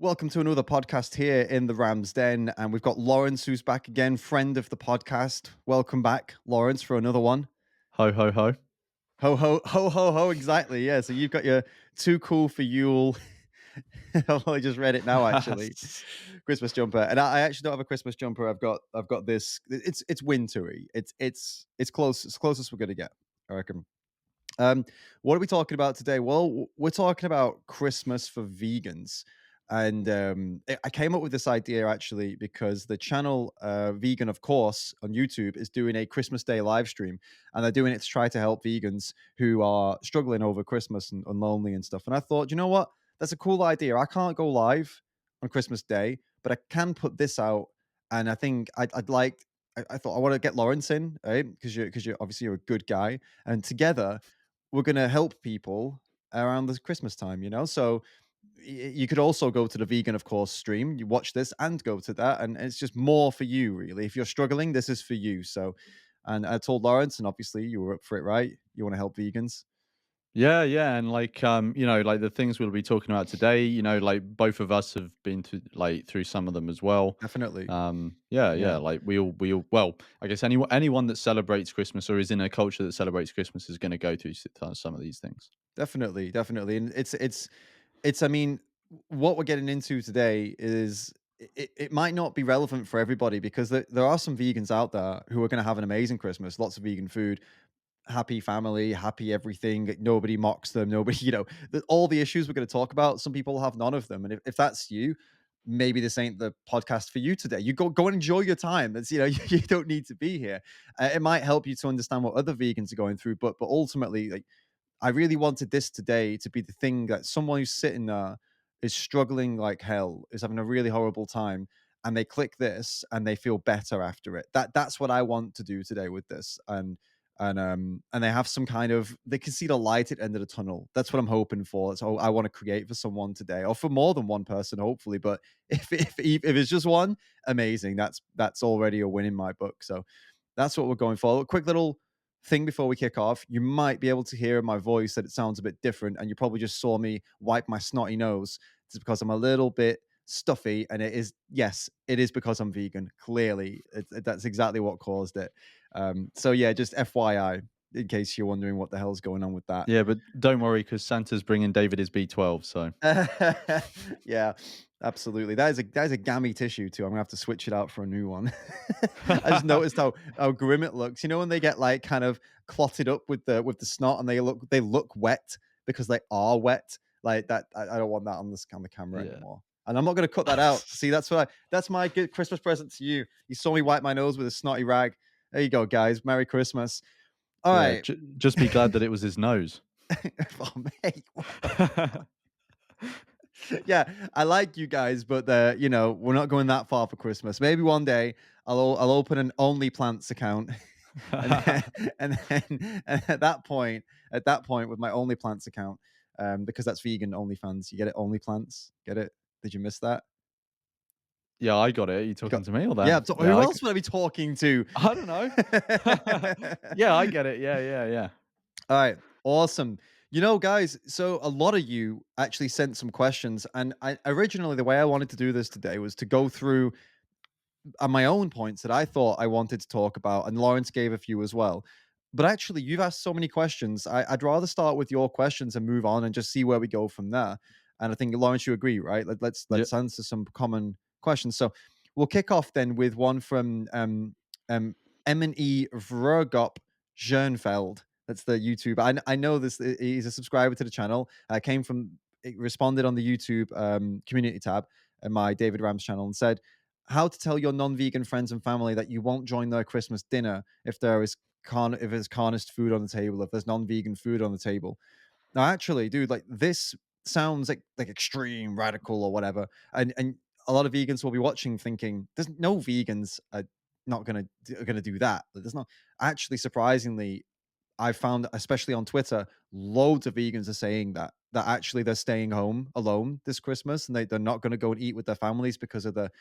Welcome to another podcast here in the Ram's Den. And we've got Lawrence, who's back again, friend of the podcast. Welcome back, Lawrence, for another one. Ho, ho, ho. Ho, ho, ho, ho, ho. Exactly. Yeah. So you've got your too cool for Yule. I just read it now, actually. Christmas jumper. And I actually don't have a Christmas jumper. I've got this. It's wintry. It's close. It's closest we're gonna get, I reckon. What are we talking about today? Well, we're talking about Christmas for vegans. And I came up with this idea actually because the channel Vegan, of course, on YouTube is doing a Christmas Day live stream, and they're doing it to try to help vegans who are struggling over Christmas and lonely and stuff. And I thought, you know what? That's a cool idea. I can't go live on Christmas Day, but I can put this out. And I think I'd like. I thought I want to get Lawrence in, right? Because you're obviously you're a good guy, and together we're going to help people around the Christmas time, So you could also go to the vegan, of course, stream. You watch this and go to that, and it's just more for you, really. If you're struggling, this is for you. So, and I told Lawrence, and obviously you were up for it, right? You want to help vegans, Yeah, yeah, and like the things we'll be talking about today, like both of us have been to through some of them as well. definitely. Yeah, yeah, Yeah, like we all well, I guess anyone that celebrates Christmas or is in a culture that celebrates Christmas is going to go through some of these things. definitely, definitely. And it's. I mean, what we're getting into today is. It might not be relevant for everybody because there are some vegans out there who are going to have an amazing Christmas, lots of vegan food, happy family, happy everything. Nobody mocks them. Nobody, all the issues we're going to talk about, some people have none of them. And if that's you, maybe this ain't the podcast for you today. You go and enjoy your time. That's you don't need to be here. It might help you to understand what other vegans are going through, but ultimately, like I really wanted this today to be the thing that someone who's sitting there is struggling like hell, is having a really horrible time, and they click this and they feel better after it. That's what I want to do today with this. And they have some kind of they can see the light at the end of the tunnel. That's what I'm hoping for. So I want to create for someone today, or for more than one person, hopefully. But if it's just one, amazing. That's already a win in my book. So that's what we're going for. A quick little thing before we kick off. You might be able to hear in my voice that it sounds a bit different, and you probably just saw me wipe my snotty nose. It's because I'm a little bit stuffy, and it is, yes, it is because I'm vegan. Clearly, that's exactly what caused it. So yeah, just FYI, in case you're wondering what the hell's going on with that. Yeah, but don't worry because Santa's bringing David his B12, so Yeah, absolutely. That is a gammy tissue too. I'm gonna have to switch it out for a new one. I just noticed how grim it looks. You know when they get like kind of clotted up with the snot and they look wet because they are wet. Like that. I don't want that on the camera yeah. anymore. And I'm not gonna cut that out. See, that's my good Christmas present to you. You saw me wipe my nose with a snotty rag. There you go, guys. Merry Christmas. All Yeah, right. just be glad that it was his nose. Oh, mate, yeah, I like you guys, but we're not going that far for Christmas. Maybe one day I'll open an only plants account, and then, and at that point with my only plants account, because that's vegan OnlyFans. You get it, only plants. Get it? Did you miss that? Yeah, I got it. Are you You talking got to me or Yeah. them? So Yeah, who else would I be talking to? I don't know. Yeah, I get it. Yeah, yeah, yeah. All right, awesome. Guys, so a lot of you actually sent some questions, and I originally the way I wanted to do this today was to go through my own points that I thought I wanted to talk about, and Lawrence gave a few as well. But actually, you've asked so many questions. I'd rather start with your questions and move on and just see where we go from there. And I think Lawrence, you agree, right? Yeah. Let's answer some common questions. So we'll kick off then with one from M&E Vrgop Schoenfeld. That's the YouTube. I know this. He's a subscriber to the channel. I came from. It responded on the YouTube community tab in my David Rams channel and said, how to tell your non-vegan friends and family that you won't join their Christmas dinner if there's carnist food on the table, if there's non-vegan food on the table. Now, actually, dude, like this sounds like extreme radical or whatever, and a lot of vegans will be watching thinking, "There's no vegans are not gonna do that." There's not actually, surprisingly, I found, especially on Twitter, loads of vegans are saying that actually they're staying home alone this Christmas and they're not going to go and eat with their families because of the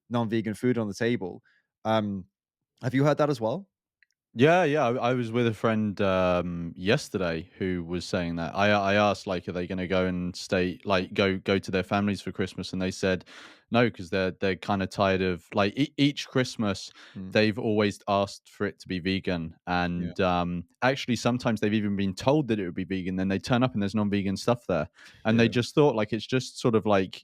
non-vegan food on the table. Um, have you heard that as well? Yeah, yeah. I was with a friend yesterday who was saying that. I asked like, are they going to go and stay, like go to their families for Christmas, and they said no because they're kind of tired of like each Christmas Mm, they've always asked for it to be vegan, yeah, and actually sometimes they've even been told that it would be vegan. Then they turn up and there's non-vegan stuff there, and they yeah, just thought like it's just sort of like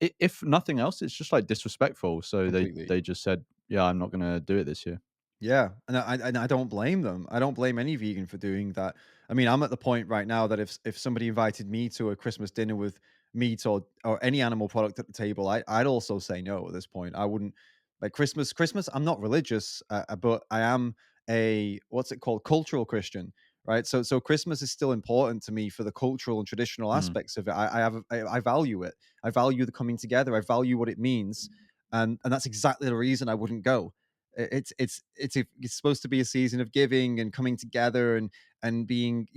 if nothing else, it's just like disrespectful. So completely. they just said, yeah, I'm not going to do it this year. Yeah, and I don't blame them. I don't blame any vegan for doing that. I mean, I'm at the point right now that if somebody invited me to a Christmas dinner with meat or any animal product at the table, I'd also say no at this point. I wouldn't like Christmas. Christmas. I'm not religious, but I am a what's it called, cultural Christian, right? So Christmas is still important to me for the cultural and traditional Mm. aspects of it. I value it. I value the coming together. I value what it means, and that's exactly the reason I wouldn't go. It's supposed to be a season of giving and coming together and being,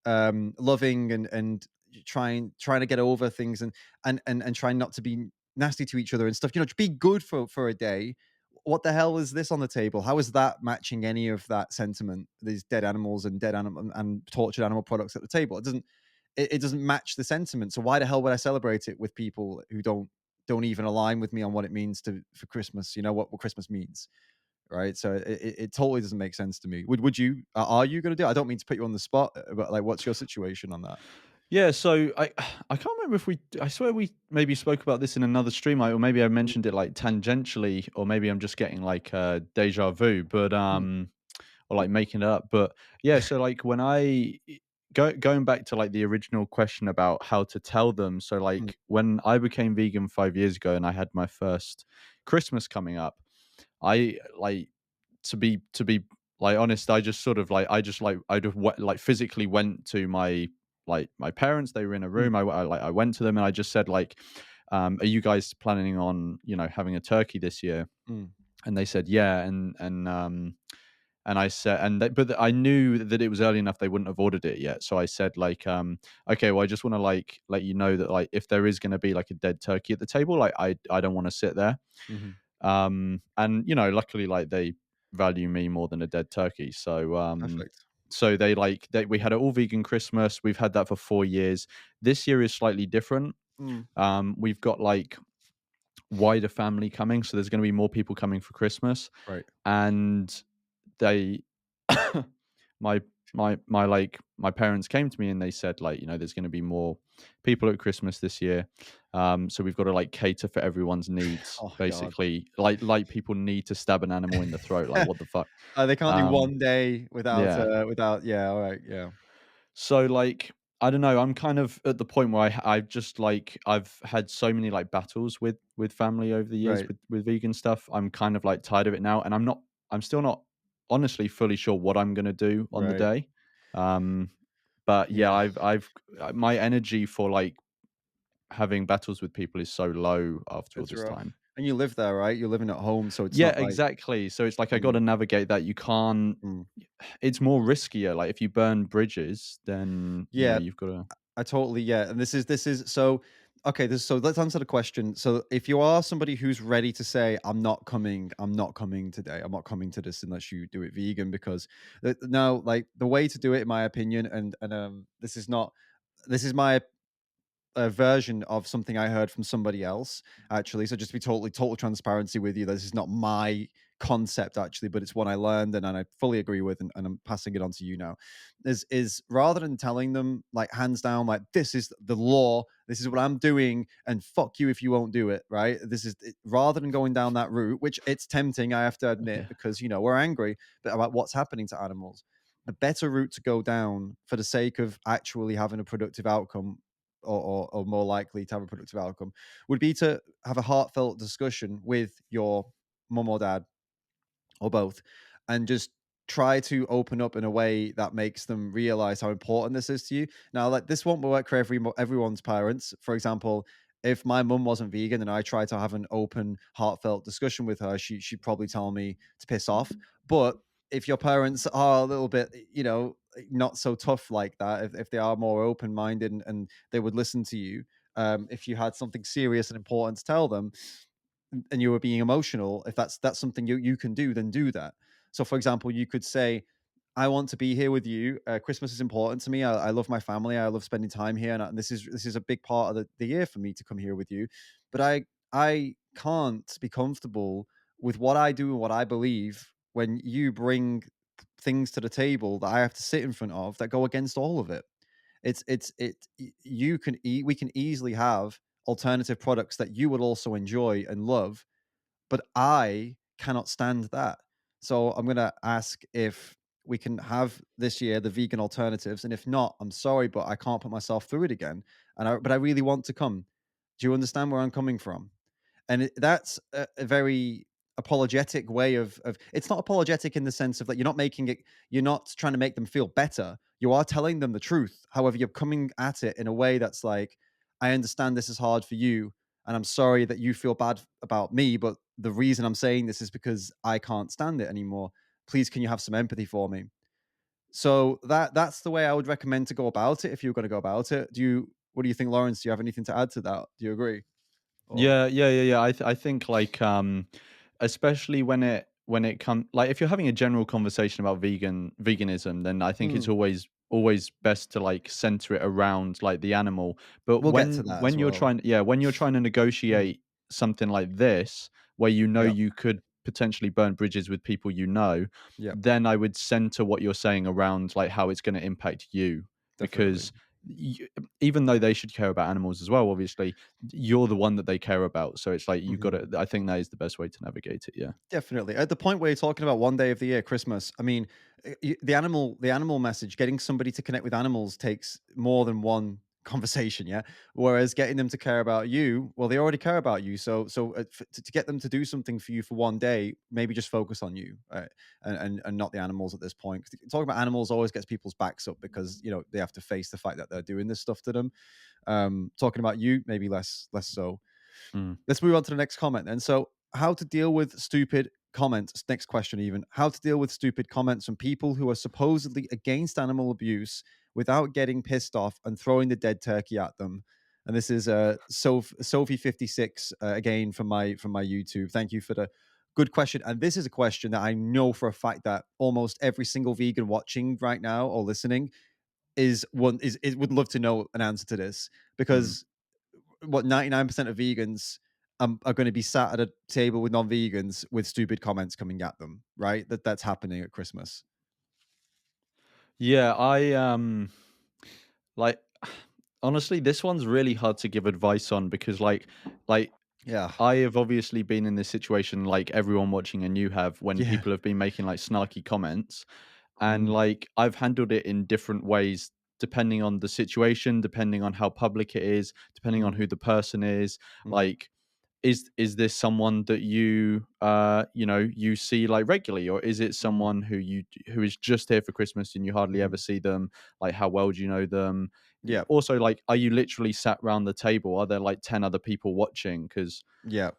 loving and trying to get over things and trying not to be nasty to each other and stuff. To be good for a day. What the hell is this on the table? How is that matching any of that sentiment? These dead animals and dead animal and tortured animal products at the table. It doesn't match the sentiment. So why the hell would I celebrate it with people who don't even align with me on what it means to for Christmas? You know what Christmas means, right? So it totally doesn't make sense to me. Would you? Are you going to do it? I don't mean to put you on the spot, but like, what's your situation on that? Yeah, so I can't remember if I swear we maybe spoke about this in another stream, or maybe I Mm, mentioned it like tangentially, or maybe I'm just getting like deja vu, but mm, or like making it up. But yeah, so like when going back to like the original question about how to tell them, so mm, like when I became vegan 5 years ago and I had my first Christmas coming up, I like to be like honest, I just sort of like I just like physically went to my parents. They were in a mm, room. I went to them and I just said like, "Are you guys planning on having a turkey this year?" mm, And they said, "Yeah." And I said, but I knew that it was early enough they wouldn't have ordered it yet. So I said like, okay, well, I just want to like let you know that like if there is going to be like a dead turkey at the table, like I don't want to sit there. mhm. And luckily like they value me more than a dead turkey. Perfect. So we had an all vegan Christmas. We've had that for 4 years. This year is slightly different. Mm, We've got like wider family coming, so there's going to be more people coming for Christmas, right. and they my my parents came to me and they said like there's going to be more people at Christmas this year, so we've got to like cater for everyone's needs, Oh God. basically like people need to stab an animal in the throat, like what the fuck. They can't do um one day yeah. without. Yeah. All right. Yeah. So like I don't know, I'm kind of at the point where I've just like I've had so many like battles with family over the years Right. with vegan stuff. I'm kind of like tired of it now, and I'm still not honestly fully sure what I'm gonna do on the Right. day. Um, but yeah, Yeah. I've my energy for like having battles with people is so low after all It's this rough. time. And you live there, right? You're living at home, so it's Yeah, not like. exactly. So it's like I got Mm, to navigate that. You can't. mm. It's more riskier. Like if you burn bridges, then Yeah. you've got to. I totally, yeah, and this is so okay. So let's answer the question. So if you are somebody who's ready to say, I'm not coming today. I'm not coming to this unless you do it vegan because no, like the way to do it, in my opinion, and this is not this is my a version of something I heard from somebody else, actually. So just to be total transparency with you, this is not my concept actually, but it's one I learned and I fully agree with, and I'm passing it on to you now. Is rather than telling them like hands down, like this is the law, this is what I'm doing, and fuck you if you won't do it, right? Rather than going down that route, which it's tempting, I have to admit, Yeah. because we're angry but about what's happening to animals. The better route to go down for the sake of actually having a productive outcome or more likely to have a productive outcome would be to have a heartfelt discussion with your mum or dad or both, and just try to open up in a way that makes them realize how important this is to you. Now, like this won't work for everyone's parents. For example, if my mum wasn't vegan and I tried to have an open, heartfelt discussion with her, she'd probably tell me to piss off. But if your parents are a little bit, not so tough like that, if they are more open minded and they would listen to you, if you had something serious and important to tell them, and you were being emotional, if that's something you can do, then do that. So, for example, you could say, "I want to be here with you. Christmas is important to me. I love my family. I love spending time here, and this is a big part of the year for me to come here with you. But I can't be comfortable with what I do and what I believe when you bring things to the table that I have to sit in front of that go against all of it. You can eat. We can easily have alternative products that you would also enjoy and love, but I cannot stand that. So I'm gonna ask if we can have this year the vegan alternatives, and if not, I'm sorry, but I can't put myself through it again. But I really want to come. Do you understand where I'm coming from? And that's a very apologetic way of it's not apologetic in the sense of that you're not trying to make them feel better. You are telling them the truth. However, you're coming at it in a way that's like, I understand this is hard for you, and I'm sorry that you feel bad about me, but the reason I'm saying this is because I can't stand it anymore. Please, can you have some empathy for me? So that's the way I would recommend to go about it if you're going to go about it. What do you think, Lawrence? Do you have anything to add to that? Do you agree? Or Yeah. I think like especially when it comes like if you're having a general conversation about veganism, then I think it's Hmm, always best to like center it around like the animal. But we'll get to that as when you're well. trying when you're trying to Mm, negotiate something like this where you know yep, you could potentially burn bridges with people you know, yep, then I would center what you're saying around like how it's going to impact you definitely. because you, even though they should care about animals as well, obviously you're the one that they care about. So it's like you got Mhm. to. I think that is the best way to navigate it. Yeah. Definitely. At the point where you're talking about one day of the year, Christmas, I mean, the animal message, getting somebody to connect with animals takes more than one conversation, yeah? Whereas getting them to care about you, well, they already care about you. To get them to do something for you for one day, maybe just focus on you, and not the animals at this point. 'Cause talking about animals always gets people's backs up because, they have to face the fact that they're doing this stuff to them. Talking about you, maybe less so. Mm. Let's move on to the next comment then. So, how to deal with stupid comments? Next question, even. How to deal with stupid comments from people who are supposedly against animal abuse without getting pissed off and throwing the dead turkey at them? And this is Sophie56 again from my YouTube. Thank you for the good question. And this is a question that I know for a fact that almost every single vegan watching right now or listening is would love to know an answer to this, Mm. because what 99% of vegans are going to be sat at a table with non-vegans with stupid comments coming at them, right? That's happening at Christmas. Yeah. Like honestly, this one's really hard to give advice on because like Yeah. I have obviously been in this situation like everyone watching and you have when Yeah. people have been making like snarky comments and Mm, like I've handled it in different ways depending on the situation, depending on how public it is, depending on mm, who the person is. mhm, Like is this someone that you see like regularly or is it mm, someone who is just here for Christmas and you hardly ever mhm. see them? Like how well do you know them? Yeah. Also, like are you literally sat around the table? Are there like 10 other people watching? Because Yeah.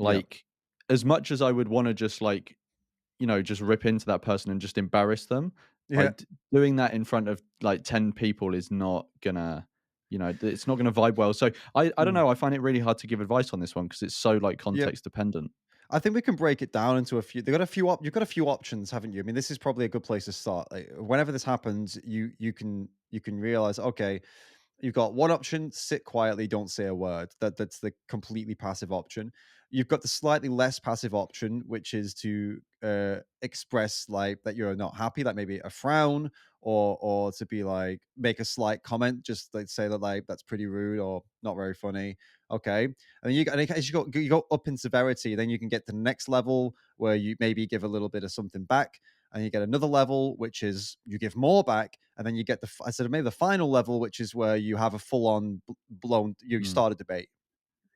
Yeah. like as much as I would want to just like just rip into that person and just embarrass them, Yeah. like doing that in front of like 10 people is not gonna it's not gonna vibe well. So I don't Mm. know, I find it really hard to give advice on this one because it's so like Yeah. context dependent. I think we can break it down into a few. You've got a few options, haven't you? I mean, this is probably a good place to start. Like, whenever this happens, you can realize, okay, you've got one option: sit quietly, don't say a word. That's the completely passive option. You've got the slightly less passive option, which is to express like that you're not happy, like maybe a frown, or to be like make a slight comment, just like say that like that's pretty rude or not very funny. Okay, and then as you go up in severity, then you can get to the next level where you maybe give a little bit of something back, and you get another level which is you give more back, and then you get I said maybe the final level, which is where you have a full on blown, you Mm. start a debate,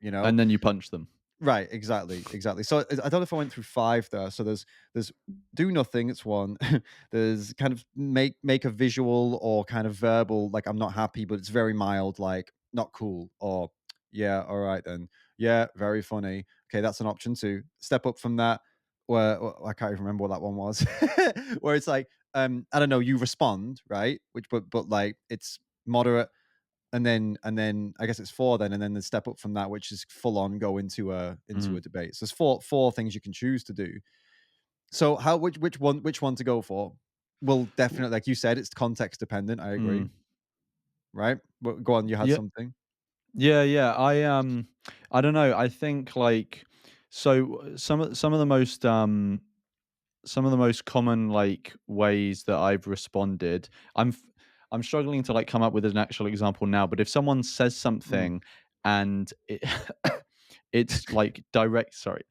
you know. And then you punch them. Right, exactly, exactly. So I don't know if I went through five there. So there's do nothing. It's one. There's kind of make a visual or kind of verbal, like I'm not happy, but it's very mild, like not cool, or yeah, all right then, yeah, very funny. Okay, that's an option two. Step up from that. Where I can't even remember what that one was. Where it's like I don't know, you respond right, which but like it's moderate, and then I guess it's four then, and then the step up from that, which is full on go into a Mm. debate. So there's four things you can choose to do. So how which one to go for? Well, definitely, like you said, it's context dependent. I agree, Mm. right? But go on, you had Yeah, something. yeah. I don't know. I think like some of the most some of the most common like ways that I've responded. I'm struggling to like come up with an actual example now, but if someone says Mm. something and it's like direct, sorry,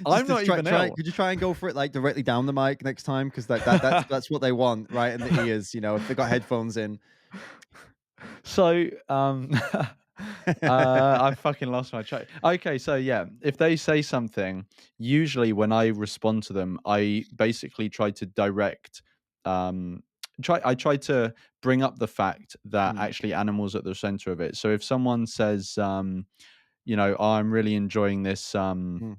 I'm Just not try even try. ill. Could you try and go for it like directly down the mic next time? Because that's what they want, right in the ears. If they got headphones in. So, I fucking lost my track. Okay, so yeah, if they say something, usually when I respond to them, I basically try to direct, um, I try to bring up the fact that Mm, actually animals are at the center of it. So if someone says, "Oh, I'm really enjoying this, mm,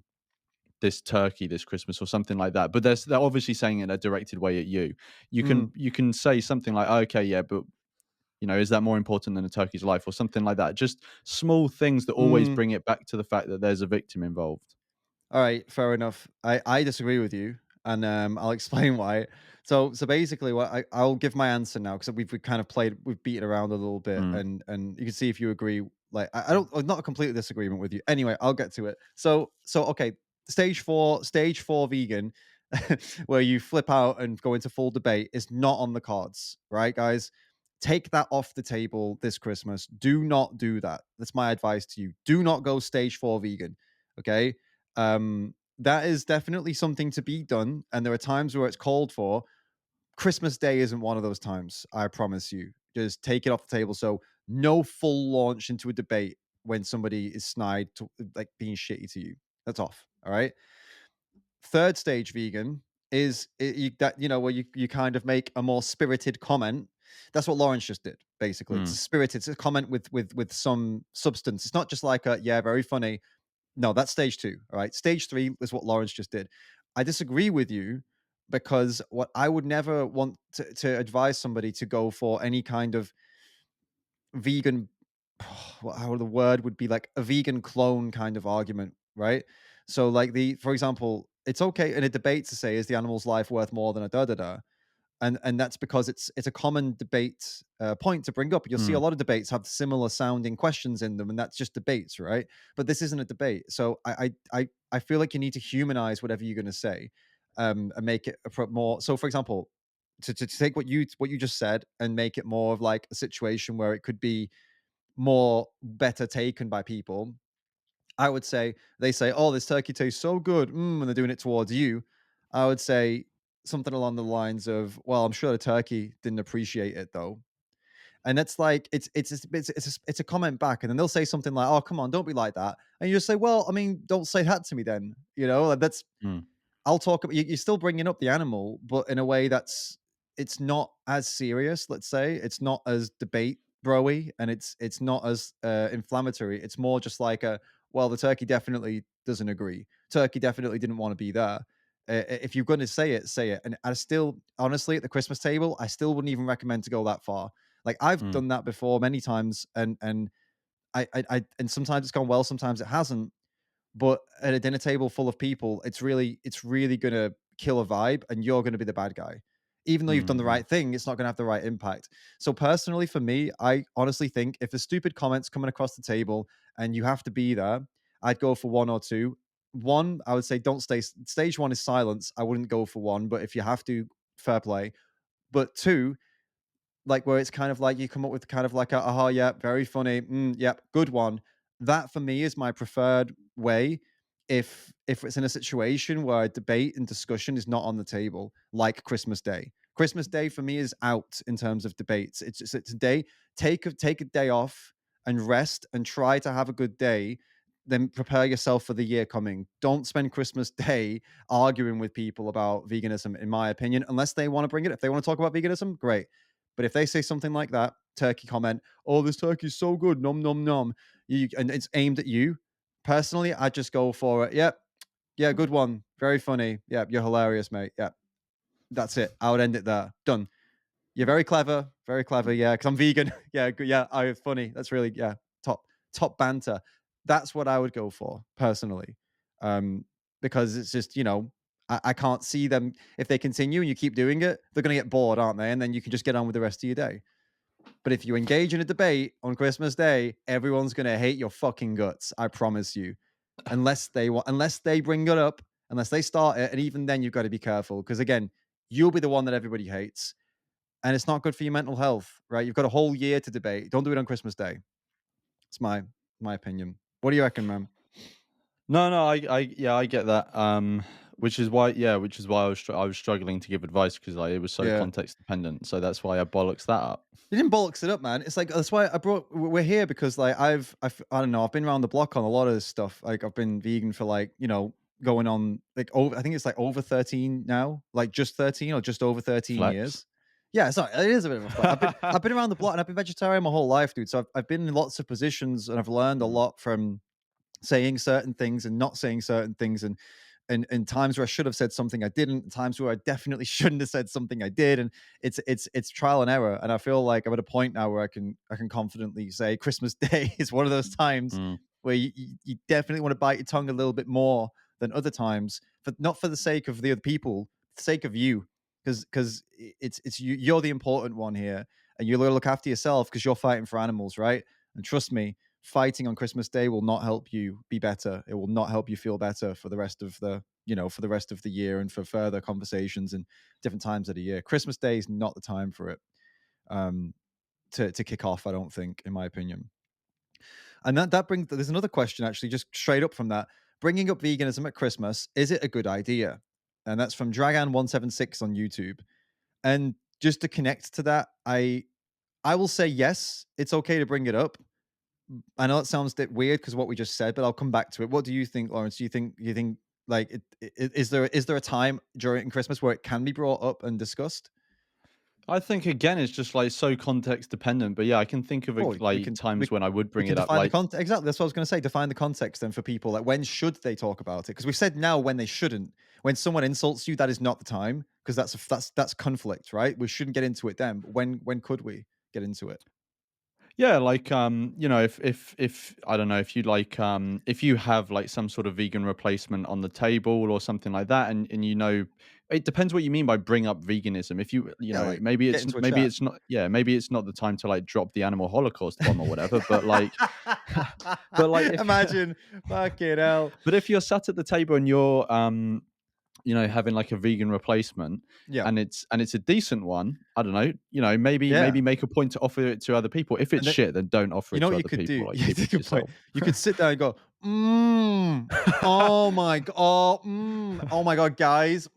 this turkey this Christmas," or something like that, but they're obviously saying it in a directed way at you. mm, You can say something like, "Okay, yeah, but is that more important than a turkey's life?" or something like that. Just small things that always mm. bring it back to the fact that there's a victim involved. All right, fair enough. I disagree with you, and I'll explain why. So basically, I'll give my answer now because we've kind of we've beaten around a little bit, Mm, and you can see if you agree. Like I don't, not a complete disagreement with you. Anyway, I'll get to it. So okay, stage 4 vegan, where you flip out and go into full debate is not on the cards, right, guys? Take that off the table this Christmas. Do not do that. That's my advice to you. Do not go stage 4 vegan. Okay, that is definitely something to be done, and there are times where it's called for. Christmas Day isn't one of those times, I promise you. Just take it off the table. So no full launch into a debate when somebody is snide to like being shitty to you. That's off. All right. Third stage vegan is where you kind of make a more spirited comment. That's what Lawrence just did. Basically, it's a mm, spirited, it's a comment with some substance. It's not just like a yeah, very funny. No, that's stage 2, all right? Stage 3 is what Lawrence just did. I disagree with you because what I would never want to advise somebody to go for any kind of vegan what how the word would be like a vegan clone kind of argument, right? So like for example, it's okay in a debate to say is the animal's life worth more than a da da da, and that's because it's a common debate point to bring up. You'll see a mm, lot of debates have similar sounding questions in them, and that's just debates, right? But this isn't a debate, so I feel like you need to humanize whatever you're going to say, and make it more. So, for example, to take what you just said and make it more of like a situation where it could be more better taken by people. I would say they say, "Oh, this turkey tastes so good," and they're doing it towards you. I would say something along the lines of, "Well, I'm sure the turkey didn't appreciate it though." And that's like it's a comment back, and then they'll say something like, "Oh, come on, don't be like that," and you just say, "Well, I mean, don't say that to me then." Like, that's mm, I'll talk about you're still bringing up the animal, but in a way it's not as serious. Let's say it's not as debate broy, and it's not as inflammatory. It's more just like a well, the turkey definitely doesn't agree. Turkey definitely didn't want to be there. If you're going to say it, say it. And I still, honestly, at the Christmas table, I still wouldn't even recommend to go that far. Like I've mm, done that before many times, and and sometimes it's gone well, sometimes it hasn't. But at a dinner table full of people, it's really gonna kill a vibe, and you're gonna be the bad guy. Even though you've done the mm, right thing, it's not gonna have the right impact. So personally, for me, I honestly think if there's stupid comments coming across the table and you have to be there, I'd go for one or two. One, I would say don't stay. Stage one is silence. I wouldn't go for one, but if you have to, fair play. But two, like where it's kind of like you come up with kind of like a aha, yeah, very funny, yep, good one. That for me is my preferred way. If it's in a situation where a debate and discussion is not on the table, like Christmas Day. Christmas Day for me is out in terms of debates. It's a day. Take a day off and rest and try to have a good day. Then prepare yourself for the year coming. Don't spend Christmas Day arguing with people about veganism, in my opinion, unless they want to bring it. If they want to talk about veganism, great. But if they say something like that, turkey comment, "Oh, this turkey's so good, nom nom nom," and it's aimed at you. Personally, I just go for it. Yep, yeah, good one, very funny. Yeah, you're hilarious, mate. Yeah, that's it. I would end it there. Done. You're very clever, very clever. Yeah, because I'm vegan. Yeah, good. Yeah, I funny. That's really top top banter. That's what I would go for personally, um, because it's just I can't see them if they continue and you keep doing it, they're gonna get bored, aren't they? And then you can just get on with the rest of your day. But if you engage in a debate on Christmas Day, everyone's gonna hate your fucking guts. I promise you. Unless they bring it up, unless they start it, and even then you've got to be careful because again, you'll be the one that everybody hates, and it's not good for your mental health, right? You've got a whole year to debate. Don't do it on Christmas Day. It's my opinion. What do you reckon, man? No, no, yeah, I get that. Which is why I was struggling to give advice because like it was so Yeah. context dependent. So that's why I bollocks that up. You didn't bollocks it up, man. It's like that's why we're here because like I don't know, I've been around the block on a lot of this stuff. Like I've been vegan for like, going on like over I think it's like over 13 now, like just 13 or just over 13 Flex. years. Yeah, sorry, it is a bit of a flex. I've been around the block and I've been vegetarian my whole life, dude. So I've been in lots of positions and I've learned a Mm, lot from saying certain things and not saying certain things and times where I should have said something I didn't, times where I definitely shouldn't have said something I did, and it's trial and error. And I feel like I'm at a point now where I can confidently say Christmas Day is one of those times mm. where you definitely want to bite your tongue a little bit more than other times, but not for the sake of the other people, for the sake of you, because it's you, you're the important one here, and you look after yourself because you're fighting for animals, right? And trust me, fighting on Christmas Day will not help you be better. It will not help you feel better for the rest of the rest of the year and for further conversations and different times of the year. Christmas Day is not the time for it um, to kick off. I don't think, in my opinion. And that brings there's another question actually, just straight up from that. Bringing up veganism at Christmas, is it a good idea? And that's from Dragan176 on YouTube. And just to connect to that, I will say yes, it's okay to bring it up. I know it sounds a bit weird because what we just said, but I'll come back to it. What do you think, Lawrence? Do you think like is there a time during Christmas where it can be brought up and discussed? I think again it's just like so context dependent. But yeah, I can think of Well, we like can times when I would we bring can it up. define the Like context. Exactly, that's what I was going to say. Define the context then for people. Like when should they talk about it? Because we've said now when they shouldn't. When someone insults you, that is not the time because that's conflict, right? We shouldn't get into it then. But when could we get into it? yeah, like if I don't know if you like if you have like some sort of vegan replacement on the table or something like that, and it depends what you mean by bring up veganism. If Yeah, like get into a maybe chat. it's not maybe it's not the time to like drop the animal holocaust bomb or whatever, but like but like if Imagine, fucking hell. but if you're sat at the table and you're having like a vegan replacement Yeah, and it's a decent one, I don't know, yeah. maybe make a point to offer it to other people. If it's And then shit, then don't offer you it know to what you other could people, do? like Yeah, keep that's a it to good point. yourself. You could sit there and go, oh my god, oh my god, guys,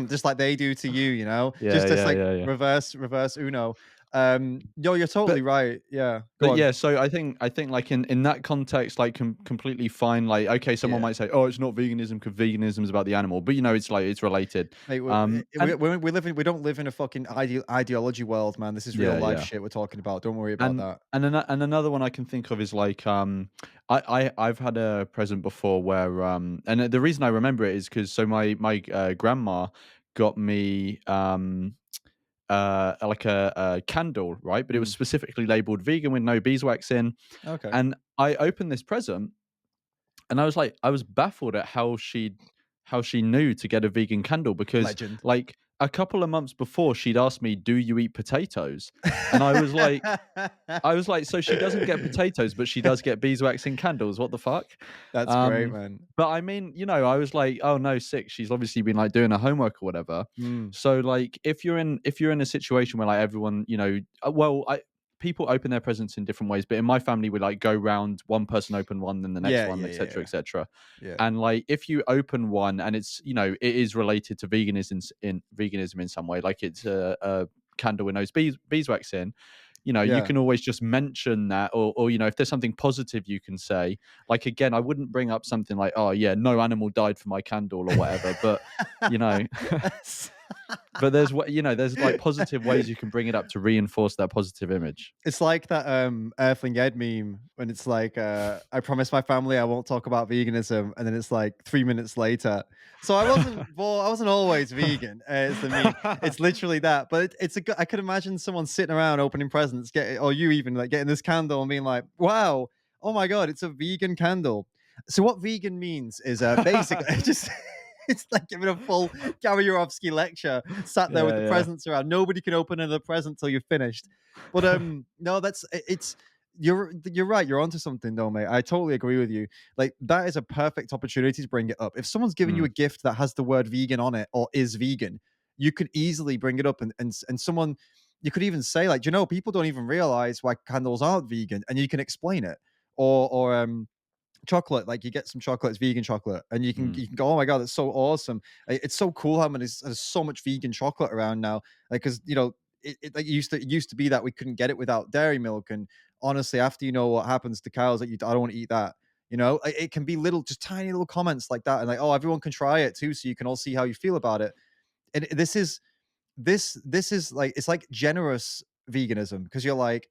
just like they do to you, Yeah, just yeah, like yeah, yeah. reverse Uno. No, you're totally But right. Yeah, go on. yeah, so I think like in that context, like completely fine. Like, okay, someone Yeah, might say, "Oh, it's not veganism because veganism is about the animal," but it's like it's related. mate, And we don't live in a fucking ideology world, man. This is real yeah, life yeah. shit we're talking about. Don't worry about And that. and another one I can think of is like I've had a present before where and the reason I remember it is because so my grandma got me like a candle, right, but it was Mm, specifically labeled vegan with no beeswax in, okay, and I opened this present and I was baffled at how she knew to get a vegan candle because legend. like a couple of months before she'd asked me, "Do you eat potatoes?" And I was like, "So she doesn't get potatoes, but she does get beeswax in candles. What the fuck?" That's great, man. But I mean, I was like, "Oh no, sick." She's obviously been like doing her homework or whatever. Mm, So like, if you're in a situation where like everyone, people open their presents in different ways, but in my family, we like go round, one person open one, then the next yeah, one, yeah, etc., yeah, etc. yeah, And like, if you open one and it's it is related to veganism in some way, like it's a candle with no beeswax in, you yeah. can always just mention that, or if there's something positive you can say. Like again, I wouldn't bring up something like, "Oh yeah, no animal died for my candle" or whatever. But you know, Yes. but there's like positive ways you can bring it up to reinforce that positive image. It's like that Earthling Ed meme when it's like I promise my family I won't talk about veganism, and then it's like 3 minutes later. So I wasn't always vegan. It's the meme. It's literally that. But it's a good I could imagine someone sitting around opening presents, or you even like getting this candle and being like, wow, oh my god, it's a vegan candle. So what vegan means is basically just It's like giving a full Gary Yourofsky lecture, sat there with Yeah, the yeah. presents around. Nobody can open another present till you're finished. But no, it's you're right. You're onto something, though, mate. I totally agree with you. Like that is a perfect opportunity to bring it up. If someone's giving you Mm, a gift that has the word vegan on it or is vegan, you could easily bring it up, and someone you could even say like, "Do you know, people don't even realize why candles aren't vegan," and you can explain it. Or chocolate, like you get some chocolate, it's vegan chocolate, and mm, you can go, oh my god, that's so awesome. It's so cool how many there's so much vegan chocolate around now. Like, because like it used to be that we couldn't get it without dairy milk. And honestly, after you know what happens to cows, that I don't want to eat that. It can be little, just tiny little comments like that, and like, oh, everyone can try it too, so you can all see how you feel about it. And this is like, it's like generous veganism, because you're like,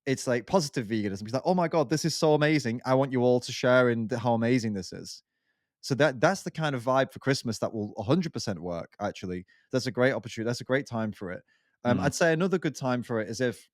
it's like positive veganism. It's like, oh my god, this is so amazing. I want you all to share in how amazing this is. So that's the kind of vibe for Christmas that will 100% work. Actually, that's a great opportunity. That's a great time for it. mm. I'd say another good time for it is if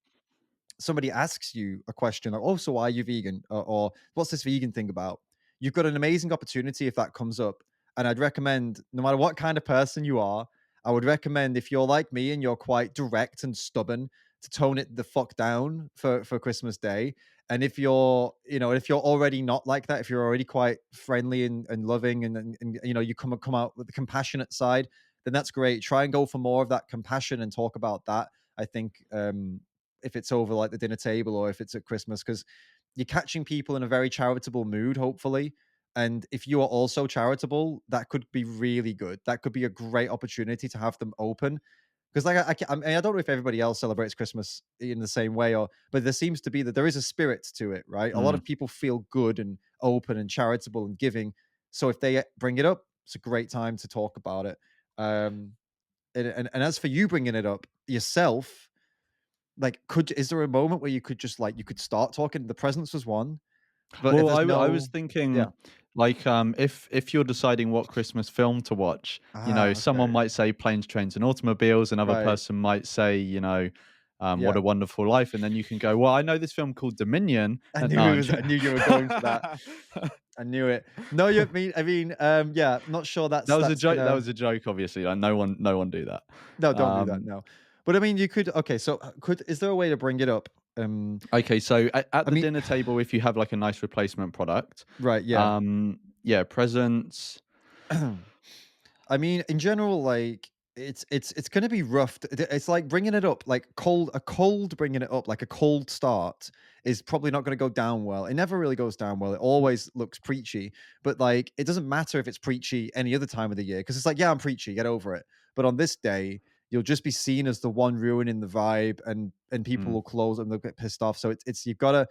somebody asks you a question like, "Oh, so why are you vegan?" Or "What's this vegan thing about?" You've got an amazing opportunity if that comes up. And I'd recommend, no matter what kind of person you are, I would recommend, if you're like me and you're quite direct and stubborn, to tone it the fuck down for Christmas Day. And if you're already not like that, if you're already quite friendly and loving, and you come out with the compassionate side, then that's great. Try and go for more of that compassion and talk about that. I think if it's over like the dinner table or if it's at Christmas, because you're catching people in a very charitable mood, hopefully. And if you are also charitable, that could be really good. That could be a great opportunity to have them open. Because like I don't know if everybody else celebrates Christmas in the same way, but there seems to be that there is a spirit to it, right? A lot Mm. of people feel good and open and charitable and giving. So if they bring it up, it's a great time to talk about it. Um, and as for you bringing it up yourself, like, is there a moment where you could just like you could start talking? The presents was one, but if Well, there's I was no, thinking, yeah, like, if you're deciding what Christmas film to watch, someone okay, might say Planes, Trains, and Automobiles, another right. person might say, What Yeah, a Wonderful Life, and then you can go, well, I know this film called Dominion, and no, I'm I knew you were going for that. I knew it. No, yeah, not sure that was a that's joke. That gonna. was a joke, obviously. Like, no one do that. No, don't do that. Um, No, but I mean, you could. Okay, so is there a way to bring it up? okay, so at I the mean, dinner table, if you have like a nice replacement product, right, yeah. yeah, presents. I mean, in general, like it's gonna be rough. It's like bringing it up, like cold bringing it up, like a cold start is probably not gonna go down well. It never really goes down well. It always looks preachy, but like it doesn't matter if it's preachy any other time of the year, because it's like, yeah, I'm preachy, get over it. But on this day, you'll just be seen as the one ruining the vibe, and people Mm, will close and they'll get pissed off. So it's you've got to,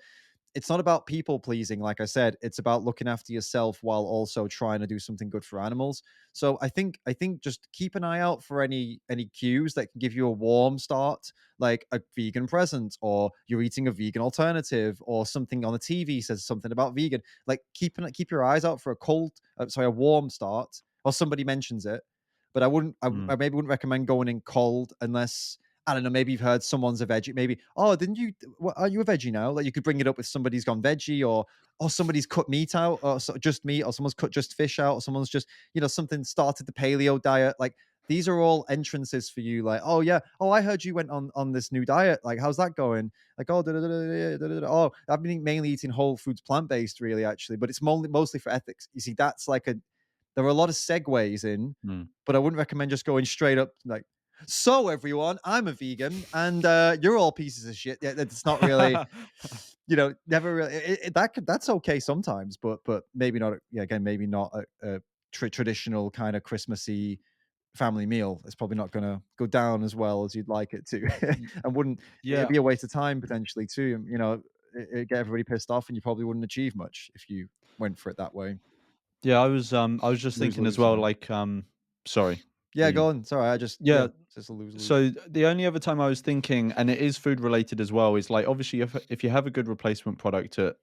it's not about people pleasing, like I said. It's about looking after yourself while also trying to do something good for animals. So I think just keep an eye out for any cues that can give you a warm start, like a vegan present, or you're eating a vegan alternative, or something on the TV says something about vegan. Like keep your eyes out for a warm start, or somebody mentions it. But mm. I maybe wouldn't recommend going in cold unless, I don't know, maybe you've heard someone's a veggie. Maybe, oh, didn't you? Are you a veggie now? Like you could bring it up if somebody's gone veggie, or somebody's cut meat out, or just meat, or someone's cut just fish out, or someone's just, something started the paleo diet. Like these are all entrances for you. Like, oh yeah, oh, I heard you went on this new diet. Like, how's that going? Like, oh, oh, I've been mainly eating whole foods, plant based, really, actually, but it's mostly for ethics. You see, that's like there are a lot of segues in, Mm. but I wouldn't recommend just going straight up like, "So everyone, I'm a vegan, and you're all pieces of shit." Yeah, it's not really, never really. That's okay sometimes, but maybe not. Yeah, again, maybe not a traditional kind of Christmassy family meal. It's probably not going to go down as well as you'd like it to, Y and wouldn't. It'd yeah. be a waste of time potentially too. It'd get everybody pissed off, and you probably wouldn't achieve much if you went for it that way. Yeah, I was just Lose thinking as lose. well, Sorry. like, sorry, Yeah, you go on. Sorry, I just, yeah, yeah, it's just a lose lose. so the only other time I was thinking, and it is food related as well, is like obviously if you have a good replacement product at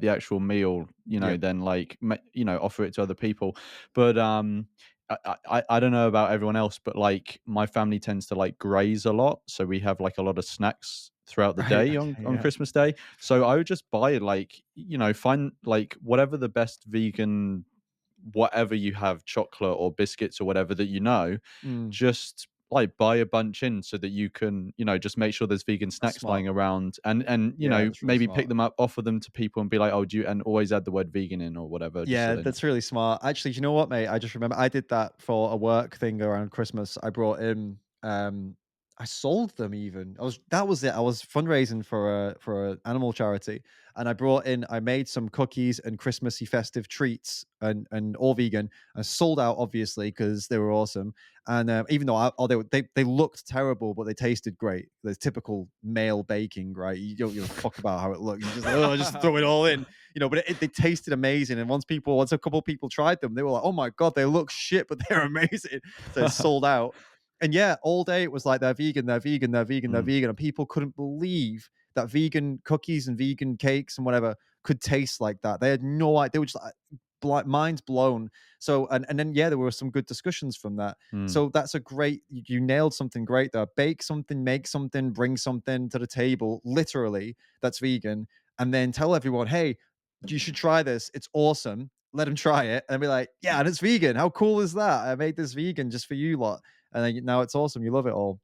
the actual meal, Yeah. then like offer it to other people. But I don't know about everyone else, but like my family tends to like graze a lot, so we have like a lot of snacks throughout the Right. day Okay. on Yeah. Christmas Day. So I would just buy like find like whatever the best vegan whatever you have, chocolate or biscuits or whatever that Mm, just like buy a bunch in so that you can, just make sure there's vegan that's snacks smart. lying around, and Yeah, that's really maybe pick smart. them up, offer them to people and be like, "Oh, do you," and always add the word vegan in or whatever, just so Yeah, they know. that's really smart. Actually, do you know what, mate? I just remember I did that for a work thing around Christmas. I brought in I sold them even. That was it. I was fundraising for a animal charity and I made some cookies and Christmassy festive treats and all vegan. I sold out obviously because they were awesome. And even though they looked terrible, but they tasted great. The typical male baking, right? You don't give a fuck about how it looks. You just like, oh, just throw it all in, but they tasted amazing. And once a couple people tried them, they were like, oh my God, they look shit, but they're amazing. So it sold out. And yeah, all day it was like they're vegan, they're vegan, they're vegan, they're Mm, vegan. And people couldn't believe that vegan cookies and vegan cakes and whatever could taste like that. They had no idea. They were just like minds blown. So and then yeah, there were some good discussions from that. mm, So that's a great you nailed something great there. Bake something, make something, bring something to the table, literally, that's vegan, and then tell everyone, hey, you should try this. It's awesome. Let them try it and be like, yeah, and it's vegan. How cool is that? I made this vegan just for you lot. And then now it's awesome. You love it all.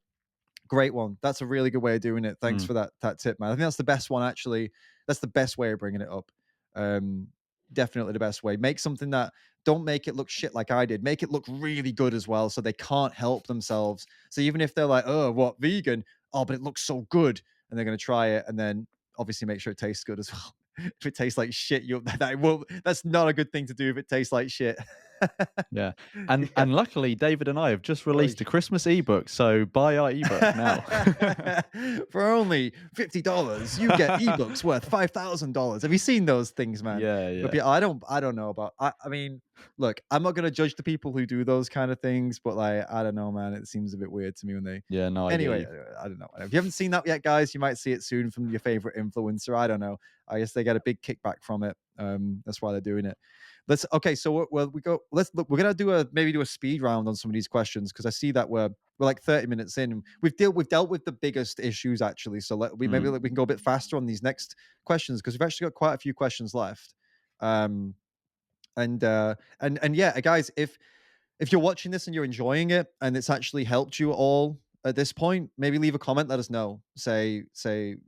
Great one. That's a really good way of doing it. Thanks mm. for that tip, man. I think that's the best one actually. That's the best way of bringing it up. Um, Definitely the best way. Make something that don't make it look shit like I did. Make it look really good as well, so they can't help themselves. So even if they're like, "Oh, what vegan? Oh, but it looks so good," and they're gonna try it, and then obviously make sure it tastes good as well. If it tastes like shit, you that will that's not a good thing to do if it tastes like shit. Yeah, and Yeah. luckily, David and I have just Holy released a Christmas ebook, so buy our ebook now. For only $50, you get ebooks worth $5,000. Have you seen those things, man? Yeah, But yeah. yeah, I don't know about. I mean, look, I'm not gonna judge the people who do those kind of things, but like, I don't know, man. It seems a bit weird to me when they. Yeah, no, I get Anyway, you. I don't know. If you haven't seen that yet, guys, you might see it soon from your favorite influencer. I don't know. I guess they get a big kickback from it. That's why they're doing it. Let's okay. So we go. Let's look. We're gonna maybe do a speed round on some of these questions because I see that we're like 30 minutes in. We've dealt with the biggest issues actually. So maybe Mm, we can go a bit faster on these next questions because we've actually got quite a few questions left. Um, and yeah, guys, if you're watching this and you're enjoying it and it's actually helped you all at this point, maybe leave a comment, let us know. Say,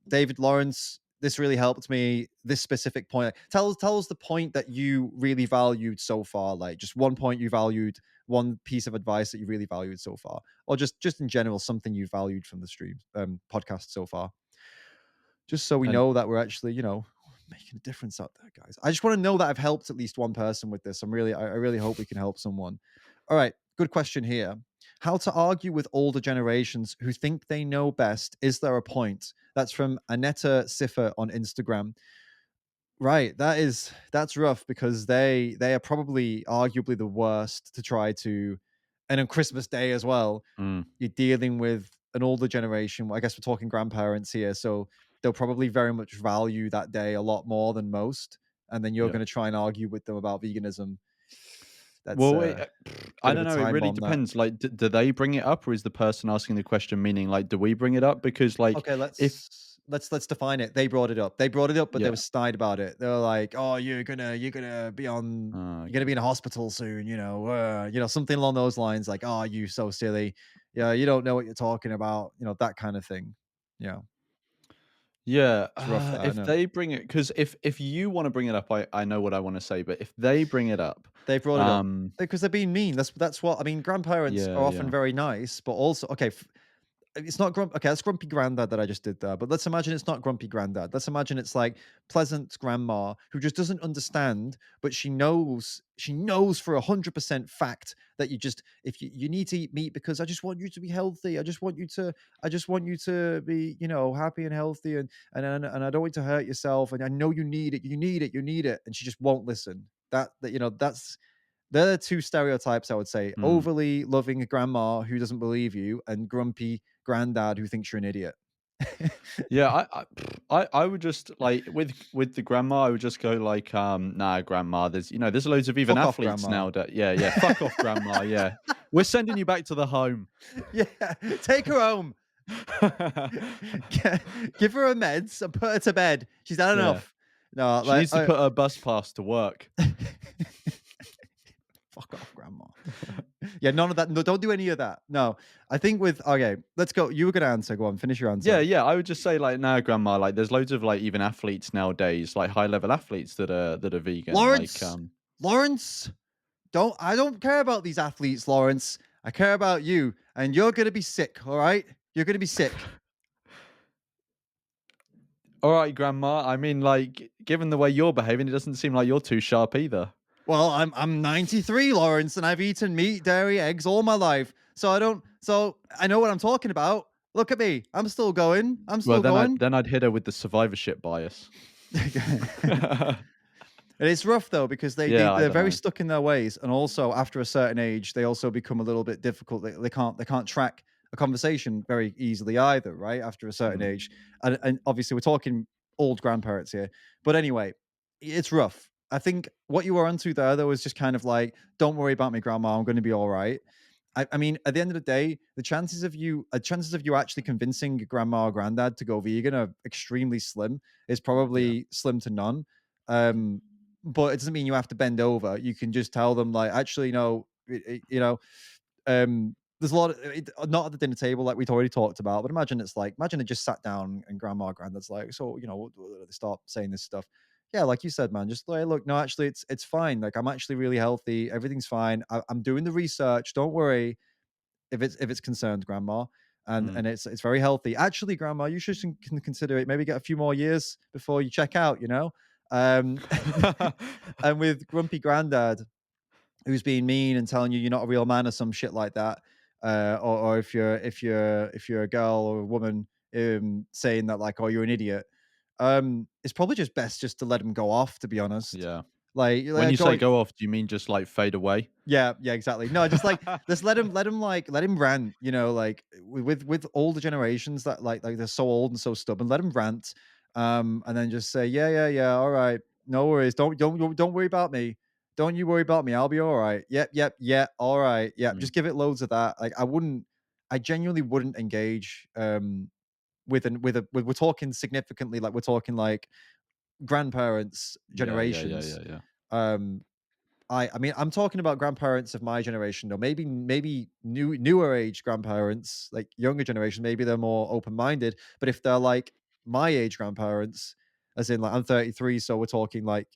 David Lawrence, this really helped me. This specific point. Tell us the point that you really valued so far. Like just one point you valued, one piece of advice that you really valued so far, or just in general something you valued from the stream podcast so far. Just so we and know that we're actually, making a difference out there, guys. I just want to know that I've helped at least one person with this. I really hope we can help someone. All right, good question here. How to argue with older generations who think they know best? Is there a point? That's from Aneta Siffer on Instagram. Right, that's rough because they are probably arguably the worst to try to, and on Christmas Day as well, mm, you're dealing with an older generation. Well, I guess we're talking grandparents here, so they'll probably very much value that day a lot more than most. And then you're yeah. going to try and argue with them about veganism. That's Well, a I bit of don't a know. It time really bomb. That depends. Like, do they bring it up, or is the person asking the question meaning like, do we bring it up? Because like, okay. if Let's define it. They brought it up. They brought it up, but they yeah, were snide about it. They were like, "Oh, you're gonna okay. be in a hospital soon," something along those lines. Like, "Oh, you so silly. Yeah, you don't know what you're talking about." That kind of thing. Yeah, Yeah, it's rough. That I if know. they bring it, because if you want to bring it up, I know what I want to say, but if they bring it up, They brought it up um, because they're being mean. That's what I mean. Grandparents yeah, are often yeah, very nice, but also okay. It's not okay. That's grumpy granddad that I just did there. But let's imagine it's not grumpy granddad. Let's imagine it's like pleasant grandma who just doesn't understand, but she knows for 100% fact that if you need to eat meat because I just want you to be healthy. I just want you to be happy and healthy and I don't want you to hurt yourself and I know you need it. You need it. You need it. And she just won't listen. That's they're the two stereotypes I would say. mm. Overly loving grandma who doesn't believe you and grumpy granddad who thinks you're an idiot. Yeah, I would just like with the grandma, I would just go like, nah, grandma. There's loads of even Fuck off, athletes grandma. now that yeah, yeah, fuck off, grandma. Yeah, we're sending you back to the home. Yeah, take her home. Give her her meds and put her to bed. She's had Yeah, enough. No, she like needs to put her bus pass to work. Yeah, none of that. No, don't do any of that. No, I think with okay, let's go. You were gonna answer. Go on, finish your Yeah, answer. yeah, I would just say like, "Nah, grandma, like there's loads of like even athletes nowadays, like high level athletes that are vegan." Like, Lawrence, Lawrence, don't care about these athletes, Lawrence. I care about you, and you're gonna be sick. All right, you're gonna be sick. all right, grandma. I mean, like, given the way you're behaving, it doesn't seem like you're too sharp either. Well, I'm 93, Lawrence, and I've eaten meat, dairy, eggs all my life. So I know what I'm talking about. Look at me. I'm still going. I'm Well, still going. then I'd hit her with the survivorship bias. And it's rough though because Yeah, I they're don't very know. stuck in their ways, and also after a certain age, they also become a little bit difficult. They can't track a conversation very easily either, right? After a certain Mm, age, and obviously we're talking old grandparents here, but anyway, it's rough. I think what you were onto there though is just kind of like, don't worry about me, grandma. I'm going to be all right. I mean, at the end of the day, chances of you actually convincing your grandma or granddad to go vegan are extremely slim. It's yeah. probably slim to none. Um, but it doesn't mean you have to bend over. You can just tell them like, actually, no, there's a lot of not at the dinner table like we'd already talked about, but imagine it's like imagine they just sat down and grandma or granddad's like, so they start saying this stuff. Yeah, like you said, man, just like, look, no, actually, it's fine. Like, I'm actually really healthy. Everything's fine. I'm doing the research. Don't worry if it's concerned, grandma, Mm. and it's very healthy. Actually, grandma, you should consider it. Maybe get a few more years before you check out. And with grumpy granddad who's being mean and telling you you're not a real man or some shit like that, or if you're a girl or a woman saying that like, oh, you're an idiot. It's probably just best just to let him go off. To be honest, Yeah. When like you say go. go off, do you mean just like fade away? Yeah, yeah, exactly. No, just let him rant, like with older generations that like they're so old and so stubborn, let him rant. And then just say, yeah, yeah, yeah, all right. No worries. Don't worry about me. Don't you worry about me. I'll be all right. Yep, yep, yeah, all right. Yeah. Mm. Just give it loads of that. Like I genuinely wouldn't engage with we're talking significantly, like we're talking like grandparents Yeah, yeah, yeah, generations. yeah, yeah. Um I mean, I'm talking about grandparents of my generation, or maybe newer age grandparents, like younger generation, maybe they're more open-minded. But if they're like my age grandparents, as in like I'm 33, so we're talking like